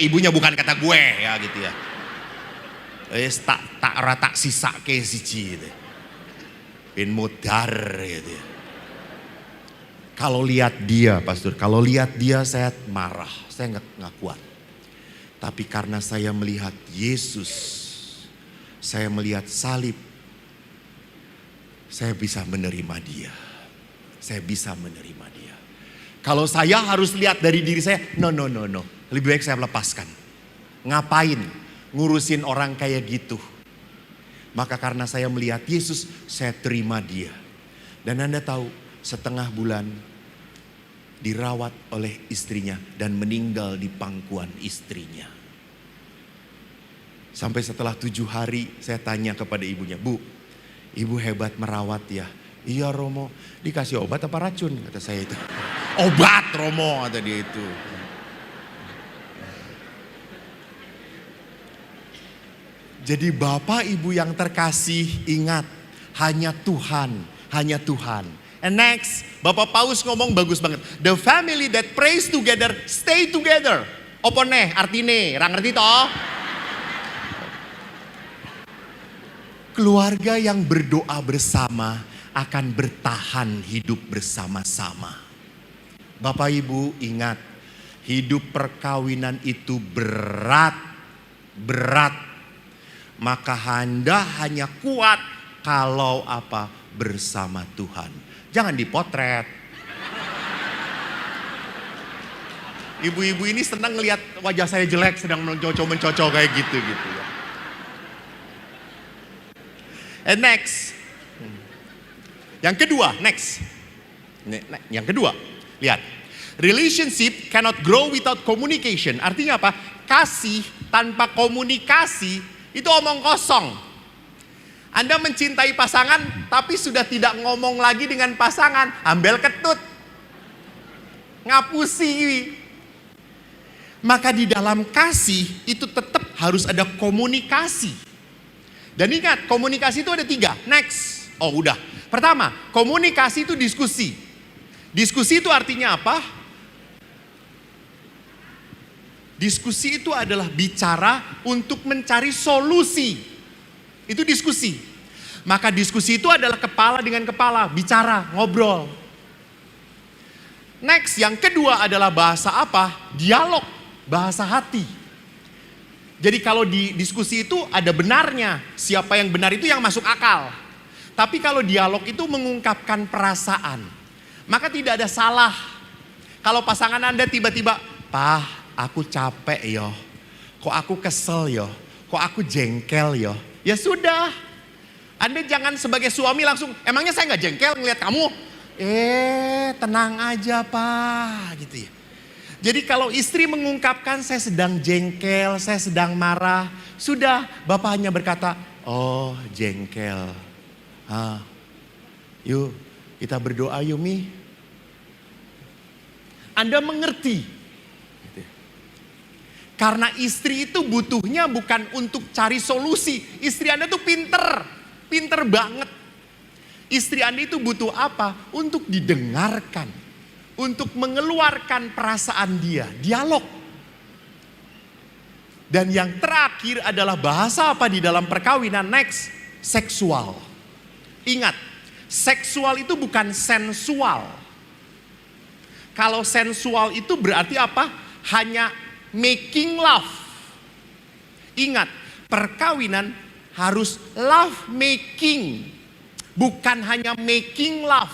Speaker 1: ibunya bukan kata gue ya gitu ya. Tak rata sisa ke siji gitu. Pin modar gitu ya. Kalau lihat dia pastor, kalau lihat dia saya marah, saya nggak kuat. Tapi karena saya melihat Yesus, saya melihat salib, saya bisa menerima dia. Saya bisa menerima dia. Kalau saya harus lihat dari diri saya, no. Lebih baik saya lepaskan. Ngapain ngurusin orang kayak gitu? Maka karena saya melihat Yesus, saya terima dia. Dan Anda tahu, setengah bulan dirawat oleh istrinya dan meninggal di pangkuan istrinya. Sampai setelah 7 hari saya tanya kepada ibunya, Bu, ibu hebat merawat ya. Iya Romo, dikasih obat apa racun? Kata saya itu. Obat Romo, kata dia itu. Jadi Bapak Ibu yang terkasih, ingat, hanya Tuhan, hanya Tuhan. And next, Bapak Paus ngomong bagus banget. The family that prays together, stay together. Apa nih artine? Ra ngerti toh? Keluarga yang berdoa bersama akan bertahan hidup bersama-sama. Bapak Ibu ingat, hidup perkawinan itu berat. Maka Anda hanya kuat kalau apa? Bersama Tuhan. Jangan dipotret. Ibu-ibu ini senang ngelihat wajah saya jelek sedang mencocok kayak gitu ya. And next. Yang kedua, next. Yang kedua, lihat. Relationship cannot grow without communication. Artinya apa? Kasih tanpa komunikasi itu omong kosong. Anda mencintai pasangan tapi sudah tidak ngomong lagi dengan pasangan, ambil ketut, ngapusi. Maka di dalam kasih itu tetap harus ada komunikasi. Dan ingat, komunikasi itu ada 3. Next. Oh udah. Pertama, komunikasi itu diskusi. Diskusi itu artinya apa? Diskusi itu adalah bicara untuk mencari solusi. Itu diskusi. Maka diskusi itu adalah kepala dengan kepala, bicara, ngobrol. Next, yang kedua adalah bahasa apa? Dialog, bahasa hati. Jadi kalau di diskusi itu ada benarnya. Siapa yang benar itu yang masuk akal. Tapi kalau dialog itu mengungkapkan perasaan, maka tidak ada salah. Kalau pasangan Anda tiba-tiba, "Pah, aku capek yo. Kok aku kesel yo. Kok aku jengkel yo." Ya sudah, Anda jangan sebagai suami langsung, emangnya saya nggak jengkel ngeliat kamu? Tenang aja Pak, gitu ya. Jadi kalau istri mengungkapkan saya sedang jengkel, saya sedang marah, sudah Bapak hanya berkata, oh jengkel. Yuk kita berdoa yuk Mi. Anda mengerti. Karena istri itu butuhnya bukan untuk cari solusi. Istri Anda tuh pinter banget. Istri Anda itu butuh apa? Untuk didengarkan. Untuk mengeluarkan perasaan dia. Dialog. Dan yang terakhir adalah bahasa apa di dalam perkawinan? Next, seksual. Ingat, seksual itu bukan sensual. Kalau sensual itu berarti apa? Hanya making love. Ingat, perkawinan harus love making, bukan hanya making love.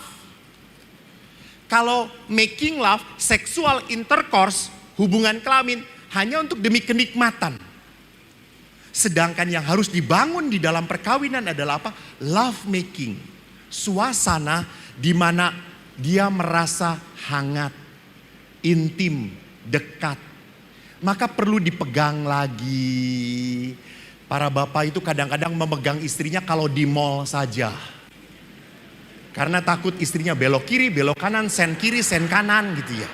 Speaker 1: Kalau making love, sexual intercourse, hubungan kelamin hanya untuk demi kenikmatan. Sedangkan yang harus dibangun di dalam perkawinan adalah apa? Love making, suasana di mana dia merasa hangat, intim, dekat. Maka perlu dipegang lagi. Para bapak itu kadang-kadang memegang istrinya kalau di mall saja. Karena takut istrinya belok kiri, belok kanan, sen kiri, sen kanan gitu ya.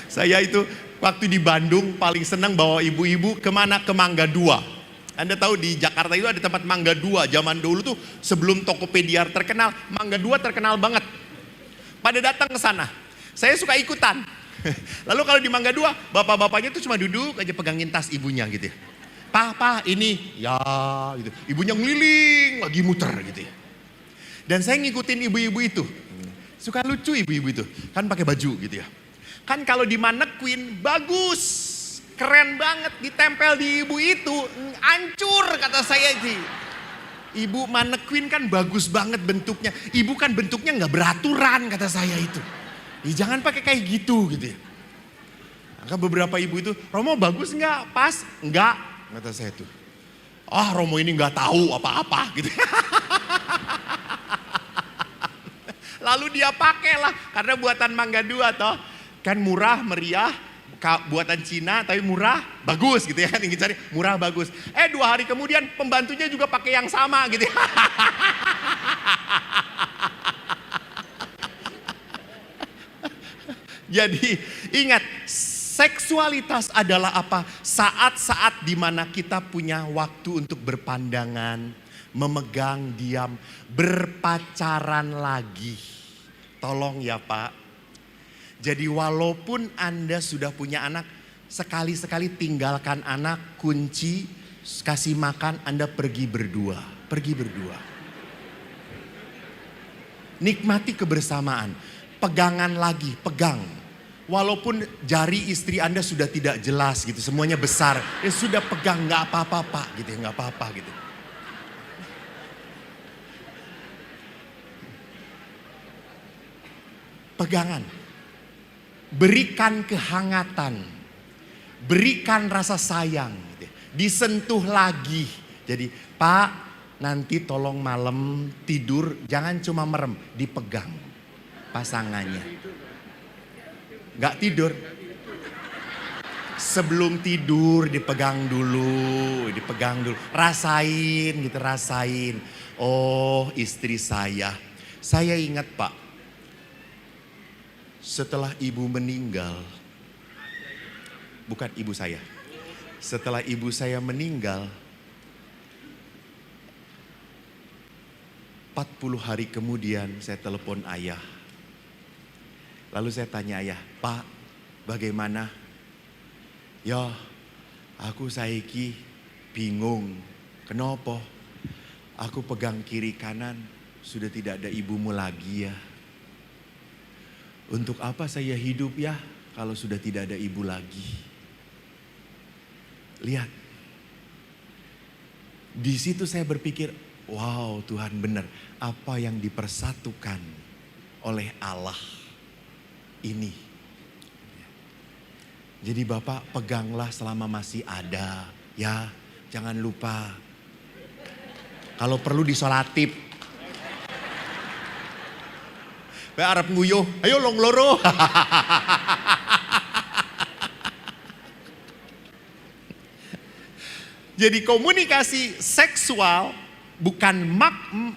Speaker 1: Saya itu Waktu di Bandung paling senang bawa ibu-ibu kemana? Ke Mangga 2. Anda tahu di Jakarta itu ada tempat Mangga 2. Zaman dulu tuh sebelum Tokopedia terkenal, Mangga 2 terkenal banget. Pada datang ke sana. Saya suka ikutan. Lalu kalau di Mangga 2, bapak-bapaknya tuh cuma duduk aja pegangin tas ibunya gitu ya. Pa, ini, ya gitu. Ibunya ngeliling, lagi muter gitu ya. Dan saya ngikutin ibu-ibu itu. Suka lucu ibu-ibu itu. Kan pakai baju gitu ya. Kan kalau di mannequin bagus. Keren banget, ditempel di ibu itu, hancur kata saya sih. Ibu mannequin kan bagus banget bentuknya. Ibu kan bentuknya nggak beraturan kata saya itu. Jangan pakai kayak gitu ya. Maka beberapa ibu itu, Romo bagus nggak? Pas? Nggak, kata saya itu. Romo ini nggak tahu apa-apa gitu. Lalu dia pakailah, karena buatan Mangga 2 toh. Kan murah, meriah. Buatan Cina tapi murah, bagus gitu ya kan, ingin cari murah bagus. 2 hari kemudian pembantunya juga pakai yang sama gitu ya. Jadi ingat, seksualitas adalah apa? Saat-saat dimana kita punya waktu untuk berpandangan, memegang, diam, berpacaran lagi. Tolong ya Pak. Jadi walaupun Anda sudah punya anak, sekali-sekali tinggalkan anak, kunci, kasih makan, Anda pergi berdua. Pergi berdua. Nikmati kebersamaan. Pegangan lagi, pegang. Walaupun jari istri Anda sudah tidak jelas gitu, semuanya besar. Sudah pegang, gak apa-apa Pak gitu ya, gak apa-apa gitu. Pegangan. Berikan kehangatan, berikan rasa sayang, disentuh lagi. Jadi Pak, nanti tolong malam tidur jangan cuma merem, dipegang pasangannya. Gak tidur. Sebelum tidur dipegang dulu. Rasain gitu, rasain. Oh istri saya ingat Pak. Setelah ibu meninggal, bukan ibu saya. Setelah ibu saya meninggal, 40 hari kemudian saya telepon ayah. Lalu saya tanya ayah, Pak bagaimana? Ya aku saiki bingung. Kenapa? Aku pegang kiri kanan, sudah tidak ada ibumu lagi ya. Untuk apa saya hidup ya kalau sudah tidak ada ibu lagi? Lihat. Di situ saya berpikir, wow Tuhan benar. Apa yang dipersatukan oleh Allah ini. Jadi Bapak peganglah selama masih ada. Ya jangan lupa. Kalau perlu disolatip. Arab nguyuh, ayo long loro. Jadi komunikasi seksual bukan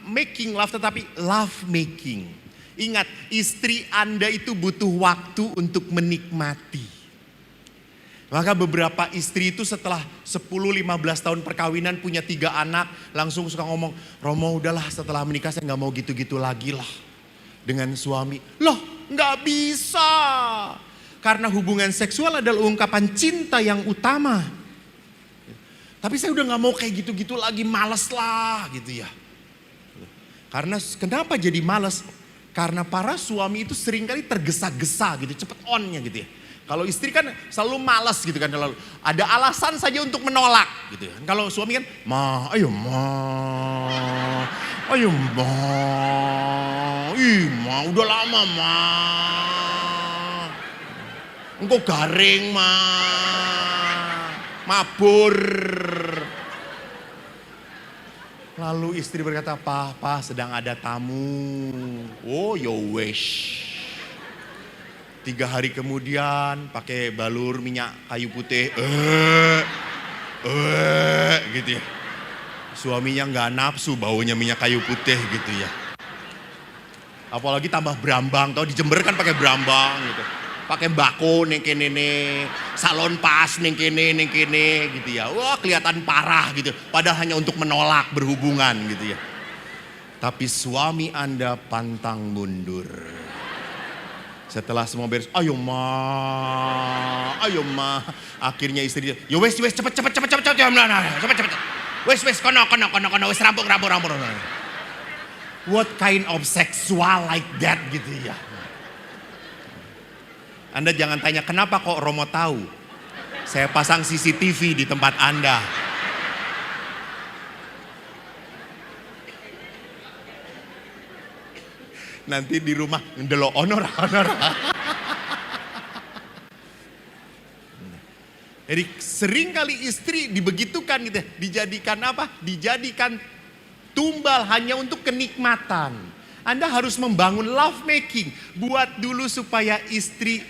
Speaker 1: making love tetapi love making. Ingat, istri Anda itu butuh waktu untuk menikmati. Maka beberapa istri itu setelah 10-15 tahun perkawinan punya 3 anak langsung suka ngomong, Romo udahlah setelah menikah saya gak mau gitu-gitu lagi lah. Dengan suami, loh gak bisa. Karena hubungan seksual adalah ungkapan cinta yang utama. Tapi saya udah gak mau kayak gitu-gitu lagi, males lah gitu ya. Karena kenapa jadi males? Karena para suami itu seringkali tergesa-gesa gitu, cepet onnya gitu ya. Kalau istri kan selalu malas gitu kan, lalu ada alasan saja untuk menolak gitu ya. Kalau suami kan, ayo udah lama engkau garing mabur. Lalu istri berkata, Pa sedang ada tamu. Oh yo wish. 3 hari kemudian pakai balur minyak kayu putih. Gitu ya. Suaminya gak nafsu baunya minyak kayu putih gitu ya. Apalagi tambah berambang, tau di Jember kan pakai berambang gitu. Pakai bako ning kene nih, salon pas ning kene gitu ya. Wah, kelihatan parah gitu. Padahal hanya untuk menolak berhubungan gitu ya. Tapi suami Anda pantang mundur. Setelah semua beres, ayo ma. Akhirnya istri dia, yo wes cepet. Wes kono, wes rampung. What kind of sexual like that gitu ya. Anda jangan tanya kenapa kok Romo tahu. Saya pasang CCTV di tempat Anda. Nanti di rumah ndelok honor. Jadi sering kali istri dibegitukan gitu, dijadikan apa? Dijadikan tumbal hanya untuk kenikmatan. Anda harus membangun love making. Buat dulu supaya istri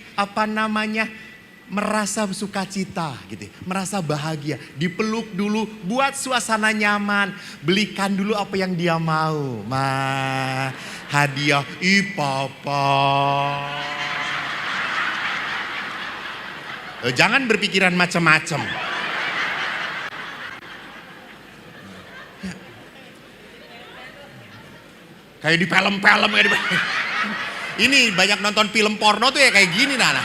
Speaker 1: merasa sukacita gitu, merasa bahagia. Dipeluk dulu, buat suasana nyaman. Belikan dulu apa yang dia mau. Hadiah, papa. Jangan berpikiran macam-macam. Kayak di film-film. Ini banyak nonton film porno tuh ya kayak gini Nana.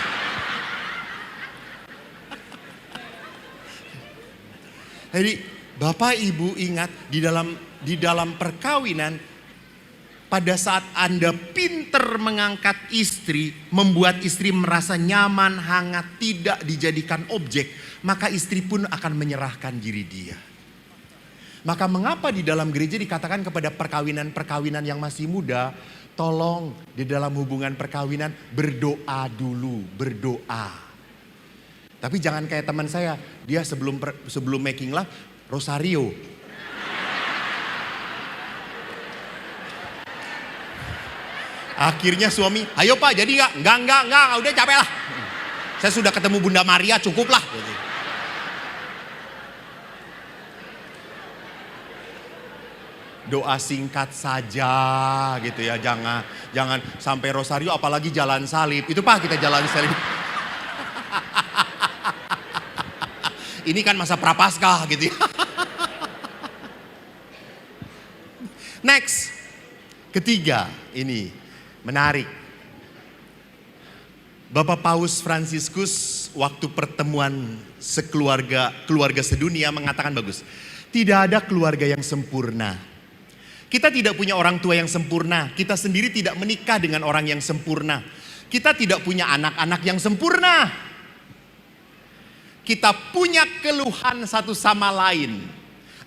Speaker 1: Jadi Bapak Ibu ingat di dalam perkawinan, pada saat Anda pinter mengangkat istri, membuat istri merasa nyaman, hangat, tidak dijadikan objek, maka istri pun akan menyerahkan diri dia. Maka mengapa di dalam gereja dikatakan kepada perkawinan yang masih muda, tolong di dalam hubungan perkawinan berdoa dulu, berdoa. Tapi jangan kayak teman saya, dia sebelum making love, rosario. Akhirnya suami, ayo Pak jadi gak? Enggak, udah capek lah. Saya sudah ketemu Bunda Maria, cukup lah. Doa singkat saja gitu ya, jangan sampai rosario apalagi jalan salib. Itu Pak kita jalan salib. Ini kan masa prapaskah gitu ya. Next, ketiga ini menarik. Bapak Paus Fransiskus waktu pertemuan keluarga sedunia mengatakan bagus. Tidak ada keluarga yang sempurna. Kita tidak punya orang tua yang sempurna. Kita sendiri tidak menikah dengan orang yang sempurna. Kita tidak punya anak-anak yang sempurna. Kita punya keluhan satu sama lain.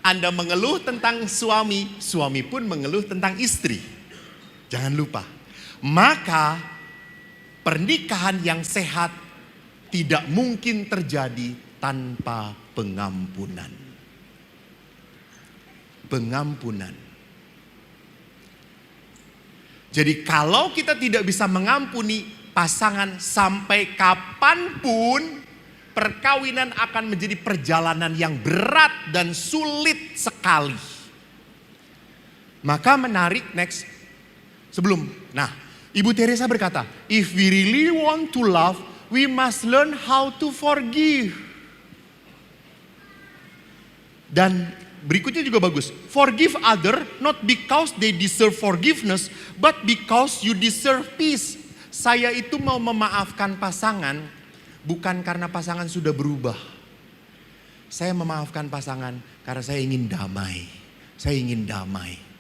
Speaker 1: Anda mengeluh tentang suami, suami pun mengeluh tentang istri. Jangan lupa. Maka pernikahan yang sehat tidak mungkin terjadi tanpa pengampunan. Pengampunan. Jadi kalau kita tidak bisa mengampuni pasangan sampai kapanpun, perkawinan akan menjadi perjalanan yang berat dan sulit sekali. Maka menarik next. Ibu Teresa berkata, if we really want to love, we must learn how to forgive. Dan berikutnya juga bagus. Forgive other not because they deserve forgiveness, but because you deserve peace. Saya itu mau memaafkan pasangan bukan karena pasangan sudah berubah. Saya memaafkan pasangan karena saya ingin damai. Saya ingin damai.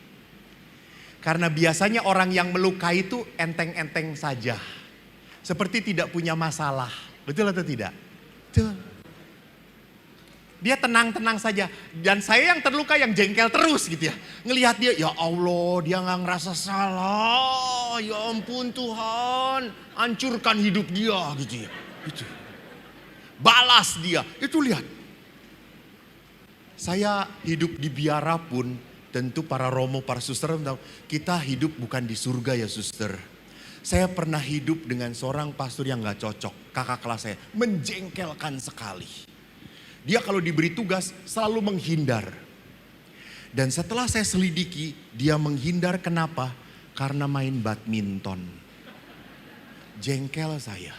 Speaker 1: Karena biasanya orang yang melukai itu enteng-enteng saja. Seperti tidak punya masalah. Betul atau tidak? Betul. Dia tenang-tenang saja. Dan saya yang terluka yang jengkel terus gitu ya. Ngelihat dia, ya Allah dia gak ngerasa salah. Ya ampun Tuhan, hancurkan hidup dia gitu ya. Gitu. Balas dia, itu lihat. Saya hidup di biara pun, tentu para romo, para suster tahu, kita hidup bukan di surga ya suster. Saya pernah hidup dengan seorang pastor yang gak cocok, kakak kelas saya, menjengkelkan sekali. Dia kalau diberi tugas selalu menghindar. Dan setelah saya selidiki, dia menghindar kenapa? Karena main badminton. Jengkel saya.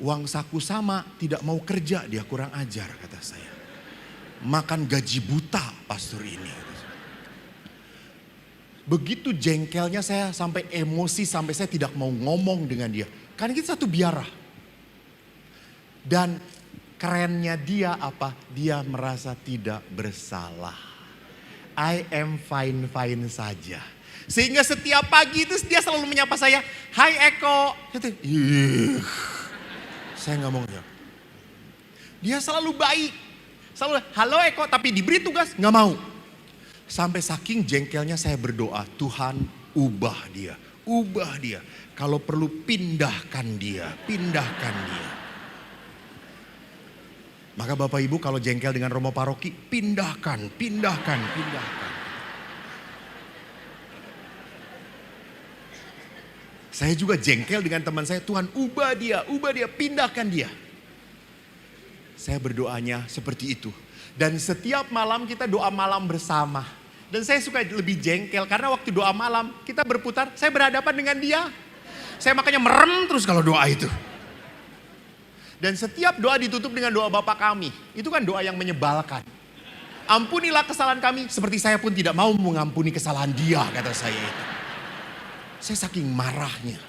Speaker 1: Uang saku sama, tidak mau kerja, dia kurang ajar kata saya. Makan gaji buta pastor ini. Begitu jengkelnya saya sampai emosi, sampai saya tidak mau ngomong dengan dia. Karena kita satu biara. Dan kerennya dia apa? Dia merasa tidak bersalah. I am fine-fine saja. Sehingga setiap pagi itu dia selalu menyapa saya, "Hai Eko." Saya nggak mau jawab. Dia selalu baik. Selalu, "Halo Eko," tapi diberi tugas nggak mau. Sampai saking jengkelnya saya berdoa, "Tuhan ubah dia, ubah dia. Kalau perlu pindahkan dia, pindahkan dia." Maka Bapak Ibu kalau jengkel dengan Romo Paroki, pindahkan, pindahkan, pindahkan. Saya juga jengkel dengan teman saya, "Tuhan ubah dia, pindahkan dia." Saya berdoanya seperti itu. Dan setiap malam kita doa malam bersama. Dan saya suka lebih jengkel karena waktu doa malam kita berputar, saya berhadapan dengan dia. Saya makanya merem terus kalau doa itu. Dan setiap doa ditutup dengan doa Bapa kami. Itu kan doa yang menyebalkan. "Ampunilah kesalahan kami seperti saya pun tidak mau mengampuni kesalahan dia," kata saya itu. Saya saking marahnya.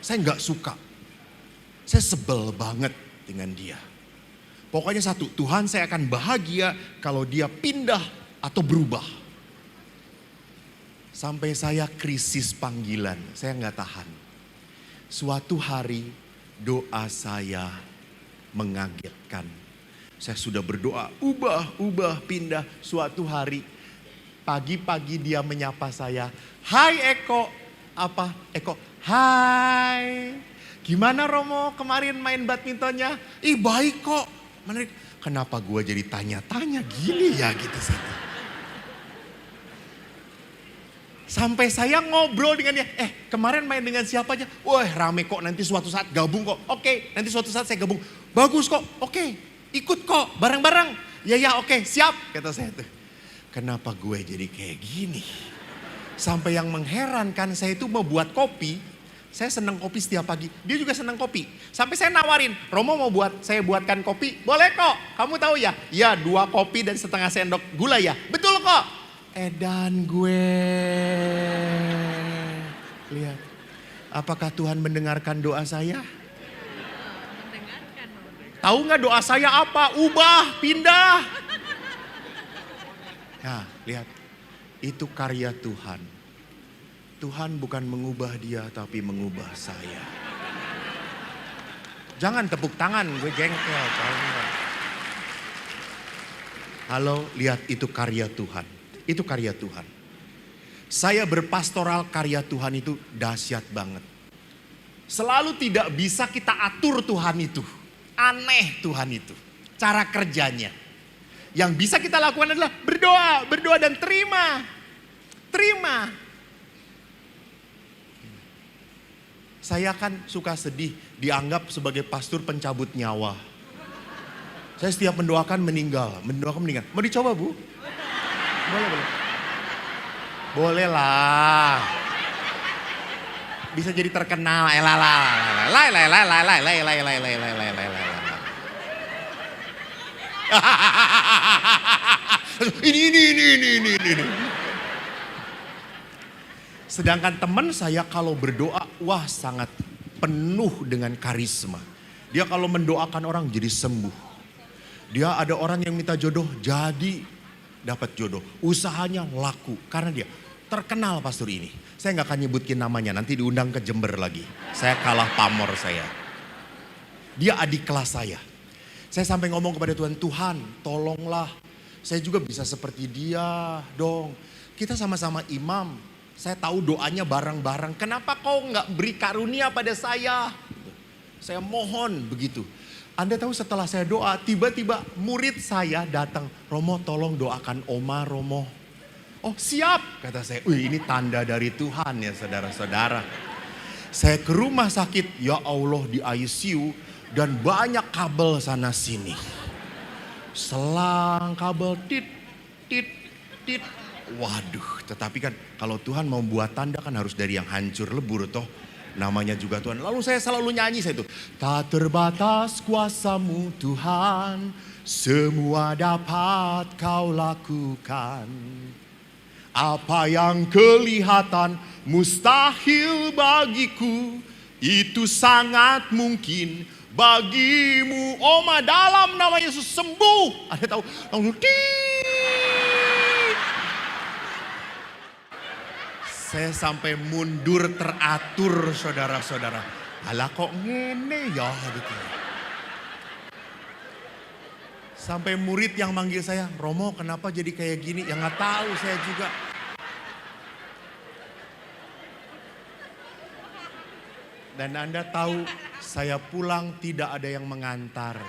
Speaker 1: Saya nggak suka. Saya sebel banget dengan dia. Pokoknya satu, Tuhan saya akan bahagia kalau dia pindah atau berubah. Sampai saya krisis panggilan, saya nggak tahan. Suatu hari doa saya mengagetkan. Saya sudah berdoa, ubah, pindah. Suatu hari, pagi-pagi dia menyapa saya, "Hai Eko." Apa? Eko, "Hai. Gimana Romo kemarin main badmintonnya?" "Ih baik kok." Menarik. Kenapa gue jadi tanya-tanya gini ya gitu sih. Sampai saya ngobrol dengan dia. Kemarin main dengan siapa aja?" "Wah rame kok, nanti suatu saat gabung kok." "Oke, nanti suatu saat saya gabung." "Bagus kok, oke, ikut kok bareng-bareng." Ya oke, siap," kata saya tuh. Kenapa gue jadi kayak gini? Sampai yang mengherankan, saya itu mau buat kopi. Saya senang kopi setiap pagi. Dia juga senang kopi. Sampai saya nawarin, "Romo mau saya buatkan kopi?" "Boleh kok, kamu tahu ya?" "Ya 2 kopi dan setengah sendok gula ya." "Betul kok." Edan gue. Lihat, apakah Tuhan mendengarkan doa saya? Tahu nggak doa saya apa? Ubah, pindah. Nah, lihat. Itu karya Tuhan. Tuhan bukan mengubah dia tapi mengubah saya. Jangan tepuk tangan, gue jengkel. Halo, lihat itu karya Tuhan. Itu karya Tuhan. Saya berpastoral, karya Tuhan itu dahsyat banget. Selalu tidak bisa kita atur Tuhan itu. Aneh Tuhan itu. Cara kerjanya. Yang bisa kita lakukan adalah berdoa dan terima. Saya kan suka sedih, dianggap sebagai pastor pencabut nyawa. Saya setiap mendoakan meninggal. Mau dicoba Bu? Boleh. Boleh lah. Bisa jadi terkenal. Ini. Sedangkan teman saya kalau berdoa, wah sangat penuh dengan karisma. Dia kalau mendoakan orang jadi sembuh. Dia ada orang yang minta jodoh, jadi dapat jodoh. Usahanya laku karena dia terkenal pastor ini. Saya nggak akan nyebutin namanya, nanti diundang ke Jember lagi. Saya kalah pamor saya. Dia adik kelas saya. Saya sampai ngomong kepada Tuhan, "Tuhan tolonglah. Saya juga bisa seperti dia dong. Kita sama-sama imam. Saya tahu doanya bareng-bareng. Kenapa kau nggak beri karunia pada saya?" Saya mohon begitu. Anda tahu setelah saya doa, tiba-tiba murid saya datang. "Romo tolong doakan Oma Romo." "Oh siap," kata saya. Ini tanda dari Tuhan ya saudara-saudara. Saya ke rumah sakit, ya Allah di ICU. Dan banyak kabel sana sini. Selang kabel tit. Waduh, tetapi kan kalau Tuhan mau buat tanda kan harus dari yang hancur lebur toh. Namanya juga Tuhan. Lalu saya selalu nyanyi saya itu. Tak terbatas kuasa-Mu Tuhan, semua dapat Kau lakukan. Apa yang kelihatan mustahil bagiku, itu sangat mungkin bagimu. Oma, dalam nama Yesus sembuh. Ada tahu? Langsung saya sampai mundur teratur, saudara-saudara. Alah kok ngene ya gitu. Sampai murid yang manggil saya, Romo kenapa jadi kayak gini? Ya nggak tahu saya juga. Dan Anda tahu saya pulang tidak ada yang mengantar.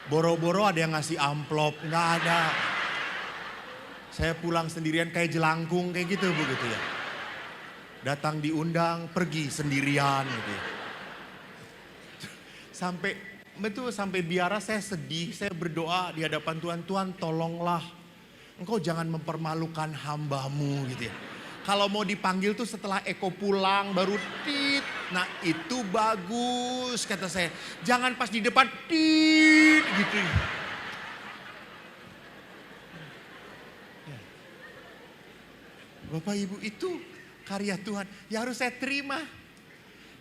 Speaker 1: Boro-boro ada yang ngasih amplop, nggak ada. Saya pulang sendirian kayak jelangkung kayak gitu begitu ya. Datang diundang, pergi sendirian gitu ya. Sampai biara saya sedih, saya berdoa di hadapan Tuhan, Tuhan tolonglah. Engkau jangan mempermalukan hamba-Mu gitu ya. Kalau mau dipanggil tuh setelah Eko pulang baru tit. Nah itu bagus kata saya. Jangan pas di depan tit gitu. Bapak Ibu itu karya Tuhan. Ya harus saya terima.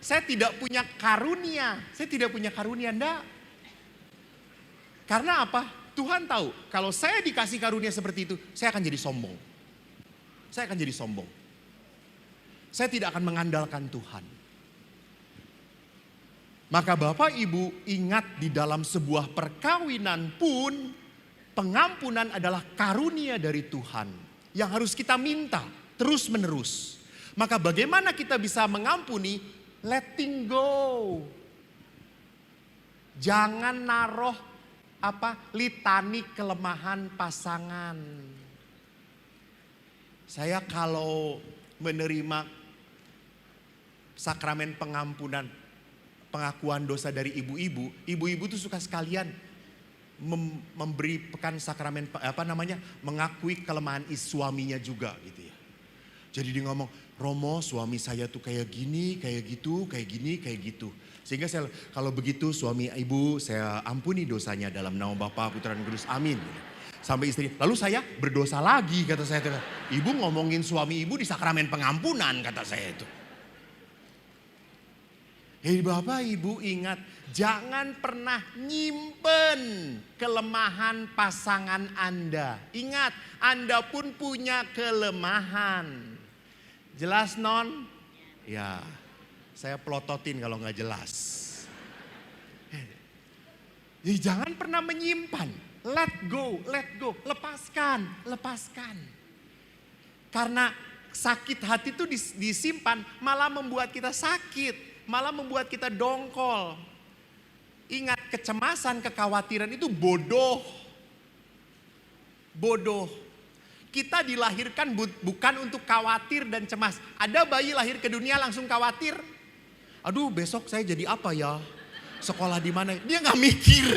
Speaker 1: Saya tidak punya karunia. Saya tidak punya karunia, enggak. Karena apa? Tuhan tahu kalau saya dikasih karunia seperti itu, saya akan jadi sombong. Saya akan jadi sombong. Saya tidak akan mengandalkan Tuhan. Maka Bapak Ibu ingat di dalam sebuah perkawinan pun pengampunan adalah karunia dari Tuhan. Yang harus kita minta terus menerus. Maka bagaimana kita bisa mengampuni? Letting go. Jangan naruh litani kelemahan pasangan. Saya kalau menerima sakramen pengampunan, pengakuan dosa dari ibu-ibu, ibu-ibu tuh suka sekalian memberikan sakramen mengakui kelemahan suaminya juga gitu ya. Jadi dia ngomong, Romo suami saya tuh kayak gini, kayak gitu, kayak gini, kayak gitu. Sehingga saya kalau begitu suami ibu saya ampuni dosanya dalam nama Bapa, Putra dan Kudus. Amin. Sampai istri, lalu saya berdosa lagi kata saya. Ibu ngomongin suami ibu di sakramen pengampunan kata saya itu. Hei Bapak Ibu ingat, jangan pernah nyimpen kelemahan pasangan Anda. Ingat, Anda pun punya kelemahan. Jelas non? Ya, saya pelototin kalau nggak jelas. Jadi jangan pernah menyimpan. Let go, lepaskan. Karena sakit hati itu disimpan malah membuat kita sakit, malah membuat kita dongkol. Ingat kecemasan, kekhawatiran itu bodoh. Kita dilahirkan bukan untuk khawatir dan cemas. Ada bayi lahir ke dunia langsung khawatir. Aduh besok saya jadi apa ya? Sekolah di mana? Dia nggak mikir.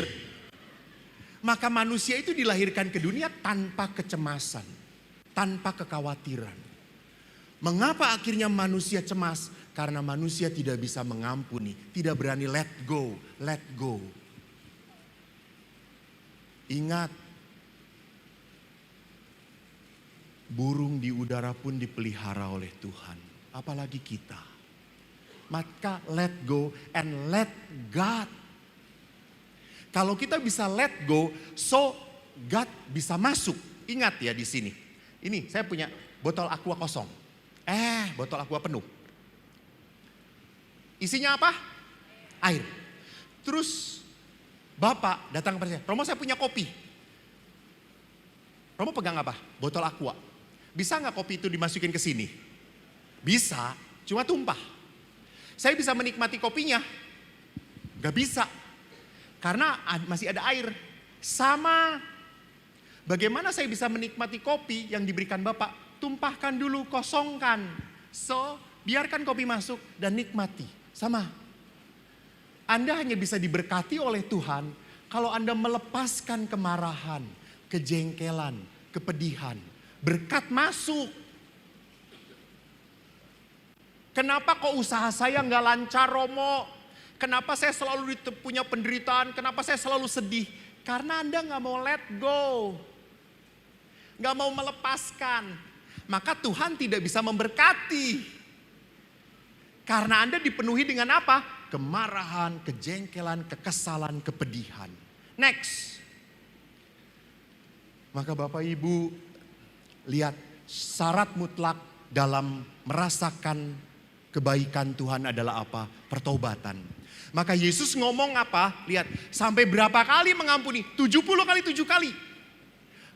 Speaker 1: Maka manusia itu dilahirkan ke dunia tanpa kecemasan, tanpa kekhawatiran. Mengapa akhirnya manusia cemas? Karena manusia tidak bisa mengampuni, tidak berani let go. Ingat, burung di udara pun dipelihara oleh Tuhan, apalagi kita. Maka let go and let God. Kalau kita bisa let go, so God bisa masuk. Ingat ya di sini. Ini saya punya botol aqua kosong. Botol aqua penuh. Isinya apa? Air. Terus Bapak datang kepada saya, Romo saya punya kopi. Romo pegang apa? Botol aqua. Bisa nggak kopi itu dimasukin ke sini? Bisa, cuma tumpah. Saya bisa menikmati kopinya? Gak bisa. Karena masih ada air. Sama. Bagaimana saya bisa menikmati kopi yang diberikan Bapak? Tumpahkan dulu, kosongkan. So, biarkan kopi masuk dan nikmati. Sama. Anda hanya bisa diberkati oleh Tuhan kalau Anda melepaskan kemarahan, kejengkelan, kepedihan. Berkat masuk. Kenapa kok usaha saya nggak lancar, Romo? Kenapa saya selalu punya penderitaan? Kenapa saya selalu sedih? Karena Anda nggak mau let go. Nggak mau melepaskan. Maka Tuhan tidak bisa memberkati. Karena Anda dipenuhi dengan apa? Kemarahan, kejengkelan, kekesalan, kepedihan. Next. Maka Bapak Ibu lihat syarat mutlak dalam merasakan kebaikan Tuhan adalah apa? Pertobatan. Maka Yesus ngomong apa? Lihat, sampai berapa kali mengampuni? 70 kali 7 kali.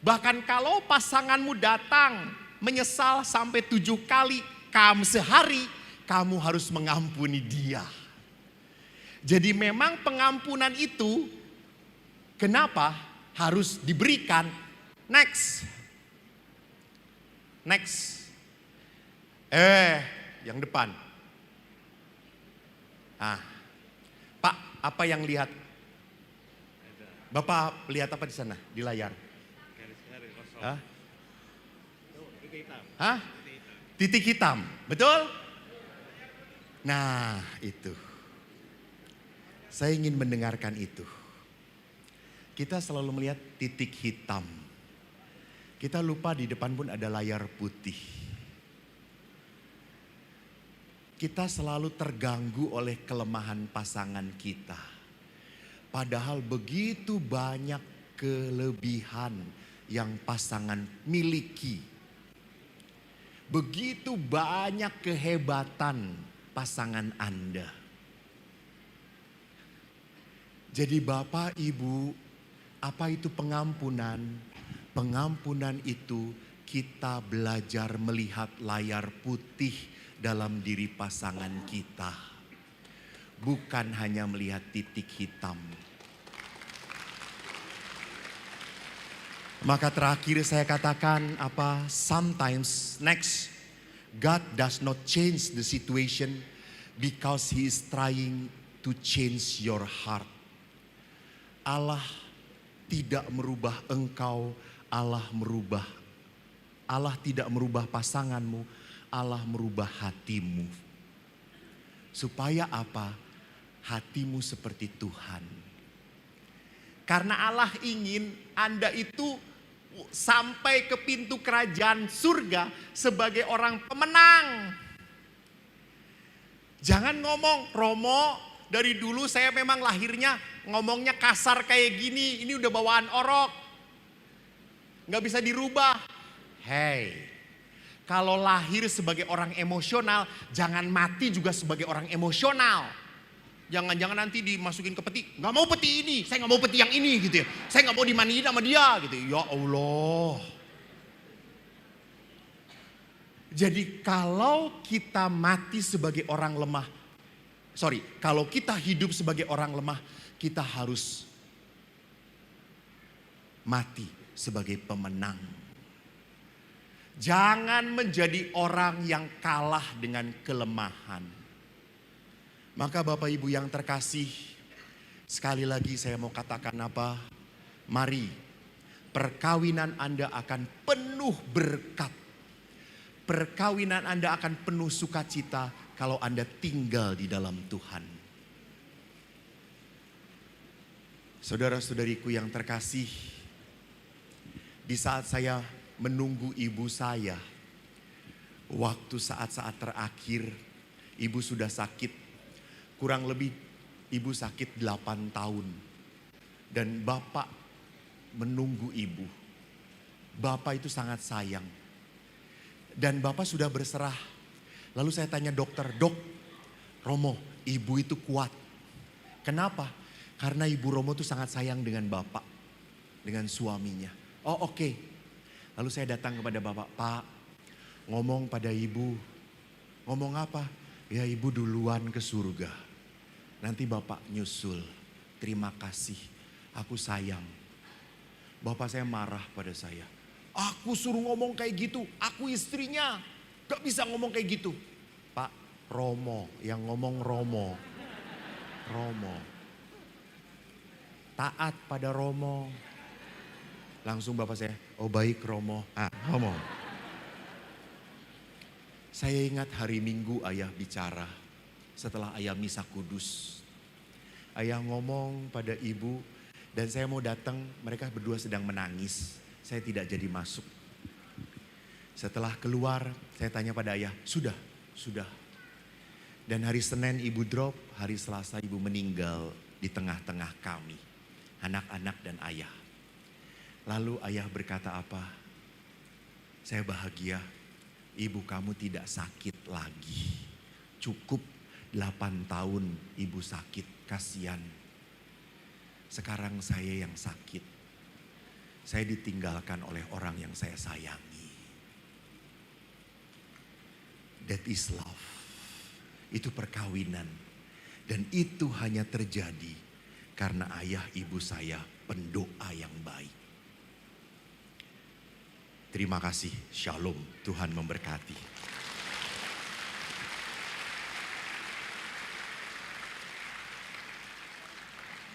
Speaker 1: Bahkan kalau pasanganmu datang menyesal sampai 7 kali kamu sehari, kamu harus mengampuni dia. Jadi memang pengampunan itu kenapa harus diberikan? Next. Yang depan. Pak, apa yang lihat? Bapak lihat apa di sana di layar? Titik hitam, betul? Nah, itu. Saya ingin mendengarkan itu. Kita selalu melihat titik hitam. Kita lupa di depan pun ada layar putih. Kita selalu terganggu oleh kelemahan pasangan kita. Padahal begitu banyak kelebihan yang pasangan miliki. Begitu banyak kehebatan pasangan Anda. Jadi Bapak Ibu, apa itu pengampunan? Pengampunan itu kita belajar melihat layar putih dalam diri pasangan kita. Bukan hanya melihat titik hitam. Maka terakhir saya katakan apa? Sometimes, next, God does not change the situation because He is trying to change your heart. Allah tidak merubah engkau, Allah tidak merubah pasanganmu, Allah merubah hatimu. Supaya apa? Hatimu seperti Tuhan. Karena Allah ingin Anda itu sampai ke pintu kerajaan surga sebagai orang pemenang. Jangan ngomong, Romo, dari dulu saya memang lahirnya ngomongnya kasar kayak gini, ini udah bawaan orok. Gak bisa dirubah. Hey, kalau lahir sebagai orang emosional, jangan mati juga sebagai orang emosional. Jangan-jangan nanti dimasukin ke peti, gak mau peti ini, saya gak mau peti yang ini gitu ya. Saya gak mau dimandiin sama dia gitu. Ya Allah. Jadi kalau kita mati sebagai orang lemah, kalau kita hidup sebagai orang lemah, kita harus mati sebagai pemenang. Jangan menjadi orang yang kalah dengan kelemahan. Maka Bapak Ibu yang terkasih, sekali lagi saya mau katakan apa? Mari, perkawinan Anda akan penuh berkat. Perkawinan Anda akan penuh sukacita kalau Anda tinggal di dalam Tuhan. Saudara-saudariku yang terkasih, di saat saya menunggu ibu saya, waktu saat-saat terakhir, ibu sudah sakit. Kurang lebih ibu sakit 8 tahun. Dan bapak menunggu ibu. Bapak itu sangat sayang. Dan bapak sudah berserah. Lalu saya tanya dokter, Dok, Romo, ibu itu kuat. Kenapa? Karena ibu Romo itu sangat sayang dengan bapak. Dengan suaminya. Oh oke. Lalu saya datang kepada bapak, Pak, ngomong pada ibu. Ngomong apa? Ya ibu duluan ke surga. Nanti bapak nyusul. Terima kasih. Aku sayang. Bapak saya marah pada saya. Aku suruh ngomong kayak gitu. Aku istrinya. Gak bisa ngomong kayak gitu. Pak, Romo. Yang ngomong Romo. Romo. Taat pada Romo. Langsung bapak saya. Oh baik Romo. Romo. Saya ingat hari Minggu ayah bicara setelah ayah misa kudus. Ayah ngomong pada ibu dan saya mau datang, mereka berdua sedang menangis. Saya tidak jadi masuk. Setelah keluar saya tanya pada ayah, sudah. Dan hari Senin ibu drop, hari Selasa ibu meninggal di tengah-tengah kami. Anak-anak dan ayah. Lalu ayah berkata apa? Saya bahagia, ibu kamu tidak sakit lagi. Cukup 8 tahun ibu sakit, kasihan. Sekarang saya yang sakit. Saya ditinggalkan oleh orang yang saya sayangi. That is love. Itu perkawinan. Dan itu hanya terjadi karena ayah ibu saya pendoa yang baik. Terima kasih, shalom, Tuhan memberkati.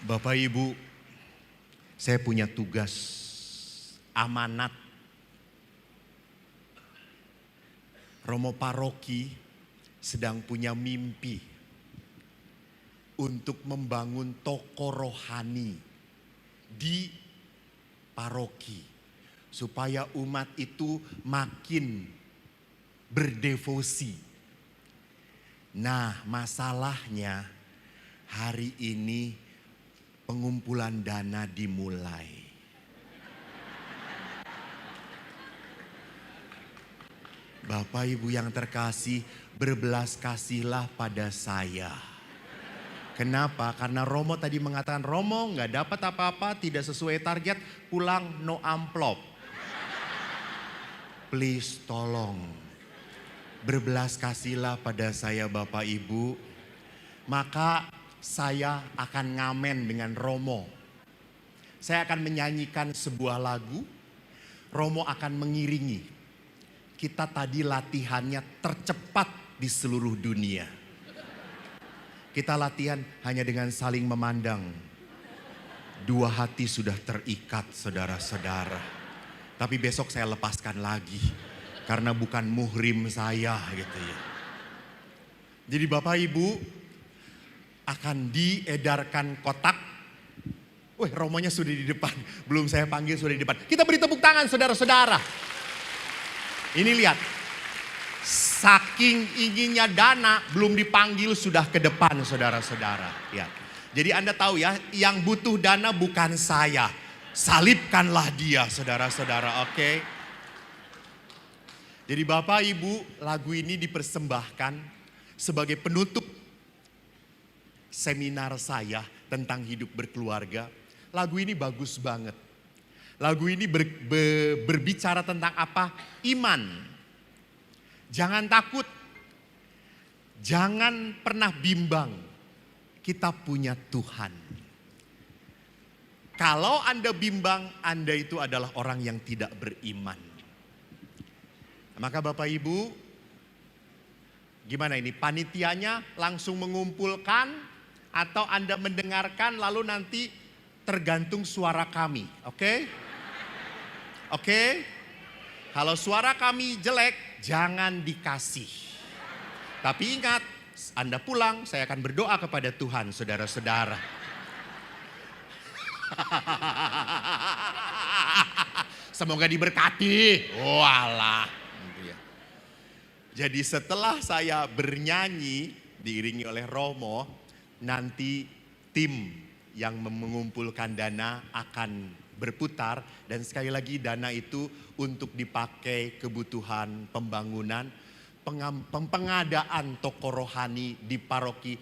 Speaker 1: Bapak Ibu, saya punya tugas, amanat. Romo Paroki sedang punya mimpi untuk membangun toko rohani di paroki. Supaya umat itu makin berdevosi. Nah, masalahnya hari ini pengumpulan dana dimulai. Bapak Ibu yang terkasih, berbelas kasihlah pada saya. Kenapa? Karena Romo tadi mengatakan, Romo nggak dapat apa-apa, tidak sesuai target, pulang no amplop. Please tolong, berbelas kasihlah pada saya Bapak Ibu. Maka saya akan ngamen dengan Romo. Saya akan menyanyikan sebuah lagu, Romo akan mengiringi. Kita tadi latihannya tercepat di seluruh dunia. Kita latihan hanya dengan saling memandang. Dua hati sudah terikat saudara-saudara. Tapi besok saya lepaskan lagi. Karena bukan muhrim saya gitu ya. Jadi Bapak Ibu akan diedarkan kotak. Wih, Romonya sudah di depan. Belum saya panggil sudah di depan. Kita beri tepuk tangan saudara-saudara. Ini lihat. Saking inginnya dana belum dipanggil sudah ke depan saudara-saudara. Ya. Jadi Anda tahu ya, yang butuh dana bukan saya. Salibkanlah dia saudara-saudara, oke? Jadi Bapak Ibu, lagu ini dipersembahkan sebagai penutup seminar saya tentang hidup berkeluarga. Lagu ini bagus banget. Lagu ini berbicara tentang apa? Iman. Jangan takut. Jangan pernah bimbang. Kita punya Tuhan. Kalau Anda bimbang, Anda itu adalah orang yang tidak beriman. Maka Bapak Ibu, gimana ini? Panitianya langsung mengumpulkan atau Anda mendengarkan lalu nanti tergantung suara kami, oke? Oke? Kalau suara kami jelek, jangan dikasih. Tapi ingat, Anda pulang, saya akan berdoa kepada Tuhan, saudara-saudara. Semoga diberkati. Walah. Jadi setelah saya bernyanyi diiringi oleh Romo, nanti tim yang mengumpulkan dana akan berputar dan sekali lagi dana itu untuk dipakai kebutuhan pembangunan, pengadaan toko rohani di paroki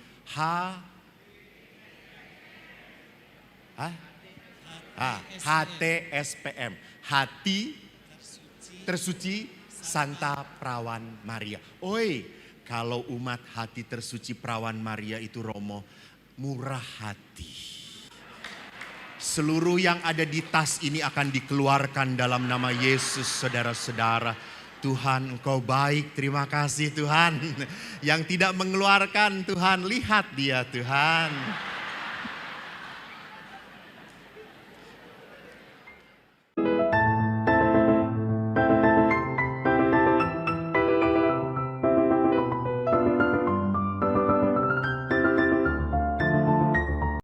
Speaker 1: HTSPM, Hati Tersuci Santa Perawan Maria. Oi, kalau umat Hati Tersuci Perawan Maria itu Romo, murah hati. Seluruh yang ada di tas ini akan dikeluarkan dalam nama Yesus, saudara-saudara. Tuhan, Engkau baik, terima kasih Tuhan. Yang tidak mengeluarkan Tuhan, lihat dia Tuhan.